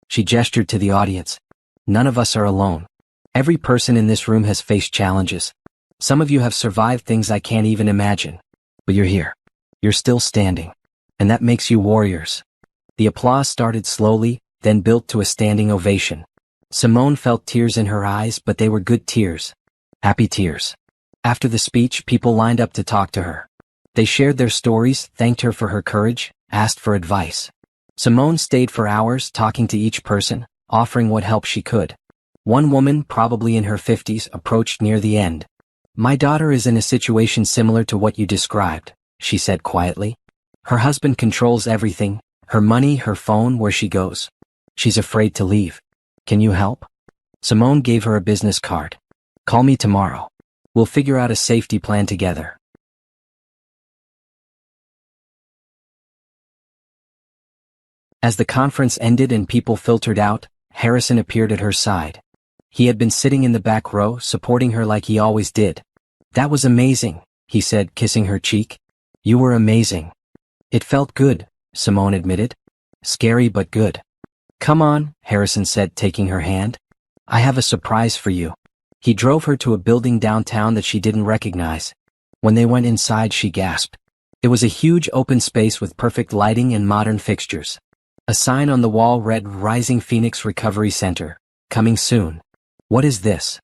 She gestured to the audience. None of us are alone. Every person in this room has faced challenges. Some of you have survived things I can't even imagine. But you're here. You're still standing. And that makes you warriors. The applause started slowly, then built to a standing ovation. Simone felt tears in her eyes, but they were good tears. Happy tears. After the speech, people lined up to talk to her. They shared their stories, thanked her for her courage, asked for advice. Simone stayed for hours talking to each person, offering what help she could. One woman, probably in her 50s, approached near the end. My daughter is in a situation similar to what you described, she said quietly. Her husband controls everything, her money, her phone, where she goes. She's afraid to leave. Can you help? Simone gave her a business card. Call me tomorrow. We'll figure out a safety plan together. As the conference ended and people filtered out, Harrison appeared at her side. He had been sitting in the back row, supporting her like he always did. That was amazing, he said, kissing her cheek. You were amazing. It felt good, Simone admitted. Scary but good. Come on, Harrison said, taking her hand. I have a surprise for you. He drove her to a building downtown that she didn't recognize. When they went inside, she gasped. It was a huge open space with perfect lighting and modern fixtures. A sign on the wall read Rising Phoenix Recovery Center, coming soon. What is this?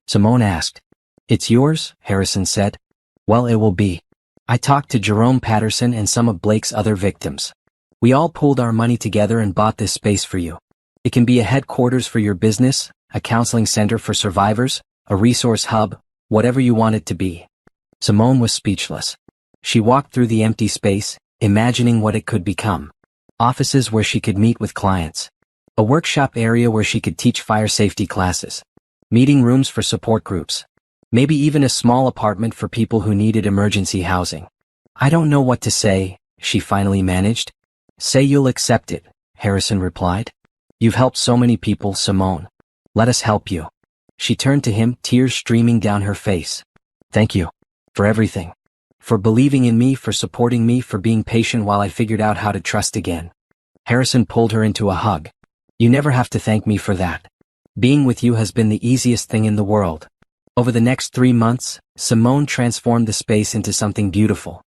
Simone asked. It's yours, Harrison said. Well, it will be. I talked to Jerome Patterson and some of Blake's other victims. We all pooled our money together and bought this space for you. It can be a headquarters for your business, a counseling center for survivors, a resource hub, whatever you want it to be. Simone was speechless. She walked through the empty space, imagining what it could become. Offices where she could meet with clients. A workshop area where she could teach fire safety classes. Meeting rooms for support groups. Maybe even a small apartment for people who needed emergency housing. I don't know what to say, she finally managed. Say you'll accept it, Harrison replied. You've helped so many people, Simone. Let us help you. She turned to him, tears streaming down her face. Thank you. For everything. For believing in me, for supporting me, for being patient while I figured out how to trust again. Harrison pulled her into a hug. You never have to thank me for that. Being with you has been the easiest thing in the world. Over the next 3 months, Simone transformed the space into something beautiful.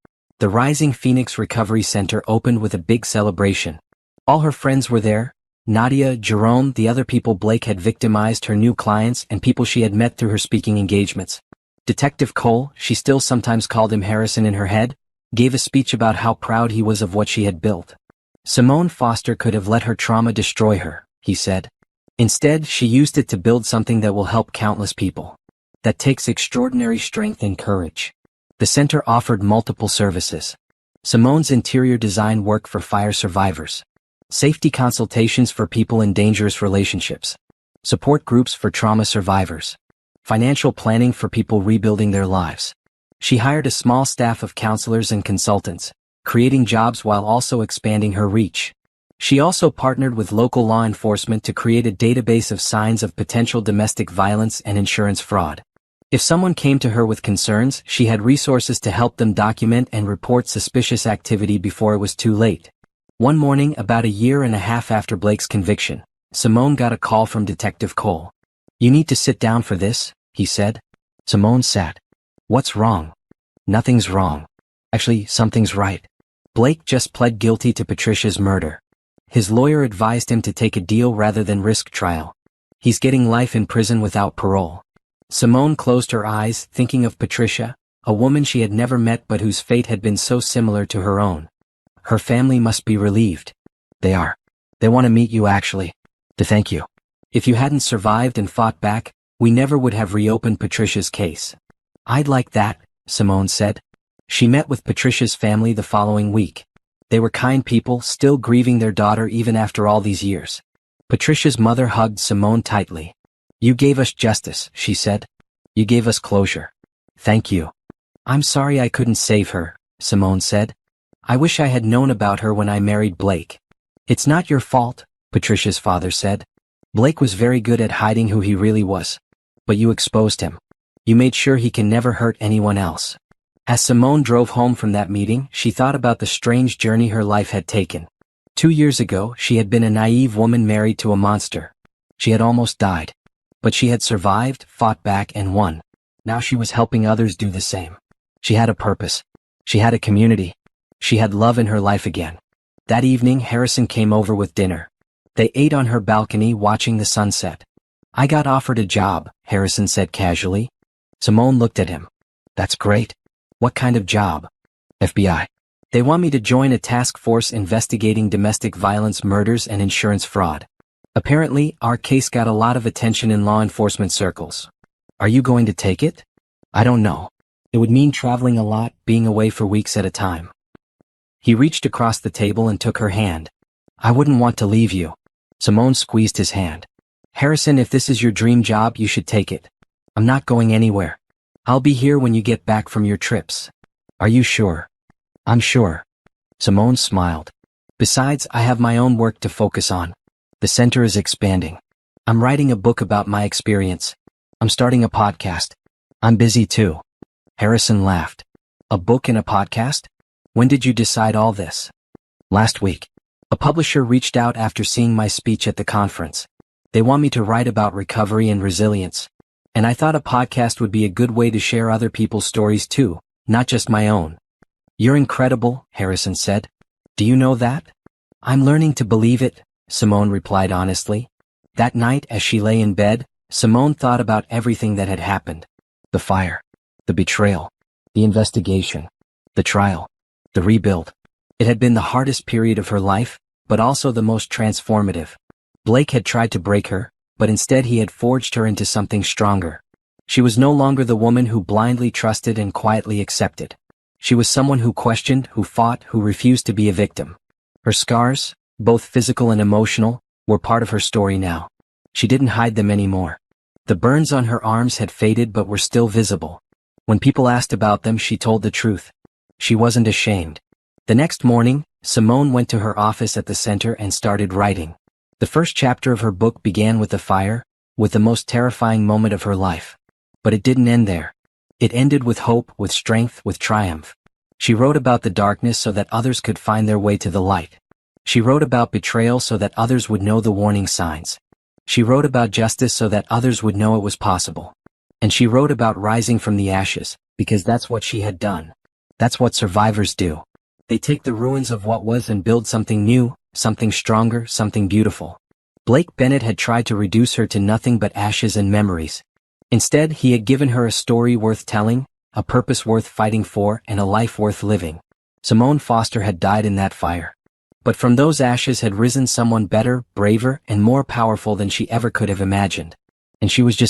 The Rising Phoenix Recovery Center opened with a big celebration. All her friends were there. Nadia, Jerome, the other people Blake had victimized, her new clients, and people she had met through her speaking engagements. Detective Cole, she still sometimes called him Harrison in her head, gave a speech about how proud he was of what she had built. Simone Foster could have let her trauma destroy her, he said. Instead, she used it to build something that will help countless people. That takes extraordinary strength and courage. The center offered multiple services. Simone's interior design work for fire survivors. Safety consultations for people in dangerous relationships. Support groups for trauma survivors. Financial planning for people rebuilding their lives. She hired a small staff of counselors and consultants, creating jobs while also expanding her reach. She also partnered with local law enforcement to create a database of signs of potential domestic violence and insurance fraud. If someone came to her with concerns, she had resources to help them document and report suspicious activity before it was too late. One morning, about a year and a half after Blake's conviction, Simone got a call from Detective Cole. You need to sit down for this, he said. Simone sat. What's wrong? Nothing's wrong. Actually, something's right. Blake just pled guilty to Patricia's murder. His lawyer advised him to take a deal rather than risk trial. He's getting life in prison without parole. Simone closed her eyes, thinking of Patricia, a woman she had never met but whose fate had been so similar to her own. Her family must be relieved. They are. They want to meet you actually. To thank you. If you hadn't survived and fought back, we never would have reopened Patricia's case. I'd like that, Simone said. She met with Patricia's family the following week. They were kind people, still grieving their daughter even after all these years. Patricia's mother hugged Simone tightly. You gave us justice, she said. You gave us closure. Thank you. I'm sorry I couldn't save her, Simone said. I wish I had known about her when I married Blake. It's not your fault, Patricia's father said. Blake was very good at hiding who he really was. But you exposed him. You made sure he can never hurt anyone else. As Simone drove home from that meeting, she thought about the strange journey her life had taken. 2 years ago, she had been a naive woman married to a monster. She had almost died. But she had survived, fought back, and won. Now she was helping others do the same. She had a purpose. She had a community. She had love in her life again. That evening, Harrison came over with dinner. They ate on her balcony watching the sunset. I got offered a job, Harrison said casually. Simone looked at him. That's great. What kind of job? FBI. They want me to join a task force investigating domestic violence, murders, and insurance fraud. Apparently, our case got a lot of attention in law enforcement circles. Are you going to take it? I don't know. It would mean traveling a lot, being away for weeks at a time. He reached across the table and took her hand. I wouldn't want to leave you. Simone squeezed his hand. Harrison, if this is your dream job, you should take it. I'm not going anywhere. I'll be here when you get back from your trips. Are you sure? I'm sure. Simone smiled. Besides, I have my own work to focus on. The center is expanding. I'm writing a book about my experience. I'm starting a podcast. I'm busy too. Harrison laughed. A book and a podcast? When did you decide all this? Last week. A publisher reached out after seeing my speech at the conference. They want me to write about recovery and resilience. And I thought a podcast would be a good way to share other people's stories too, not just my own. You're incredible, Harrison said. Do you know that? I'm learning to believe it, Simone replied honestly. That night, as she lay in bed, Simone thought about everything that had happened. The fire. The betrayal. The investigation. The trial. The rebuild. It had been the hardest period of her life, but also the most transformative. Blake had tried to break her, but instead he had forged her into something stronger. She was no longer the woman who blindly trusted and quietly accepted. She was someone who questioned, who fought, who refused to be a victim. Her scars, both physical and emotional, were part of her story now. She didn't hide them anymore. The burns on her arms had faded but were still visible. When people asked about them, she told the truth. She wasn't ashamed. The next morning, Simone went to her office at the center and started writing. The first chapter of her book began with the fire, with the most terrifying moment of her life. But it didn't end there. It ended with hope, with strength, with triumph. She wrote about the darkness so that others could find their way to the light. She wrote about betrayal so that others would know the warning signs. She wrote about justice so that others would know it was possible. And she wrote about rising from the ashes, because that's what she had done. That's what survivors do. They take the ruins of what was and build something new, something stronger, something beautiful. Blake Bennett had tried to reduce her to nothing but ashes and memories. Instead, he had given her a story worth telling, a purpose worth fighting for, and a life worth living. Simone Foster had died in that fire. But from those ashes had risen someone better, braver, and more powerful than she ever could have imagined. And she was just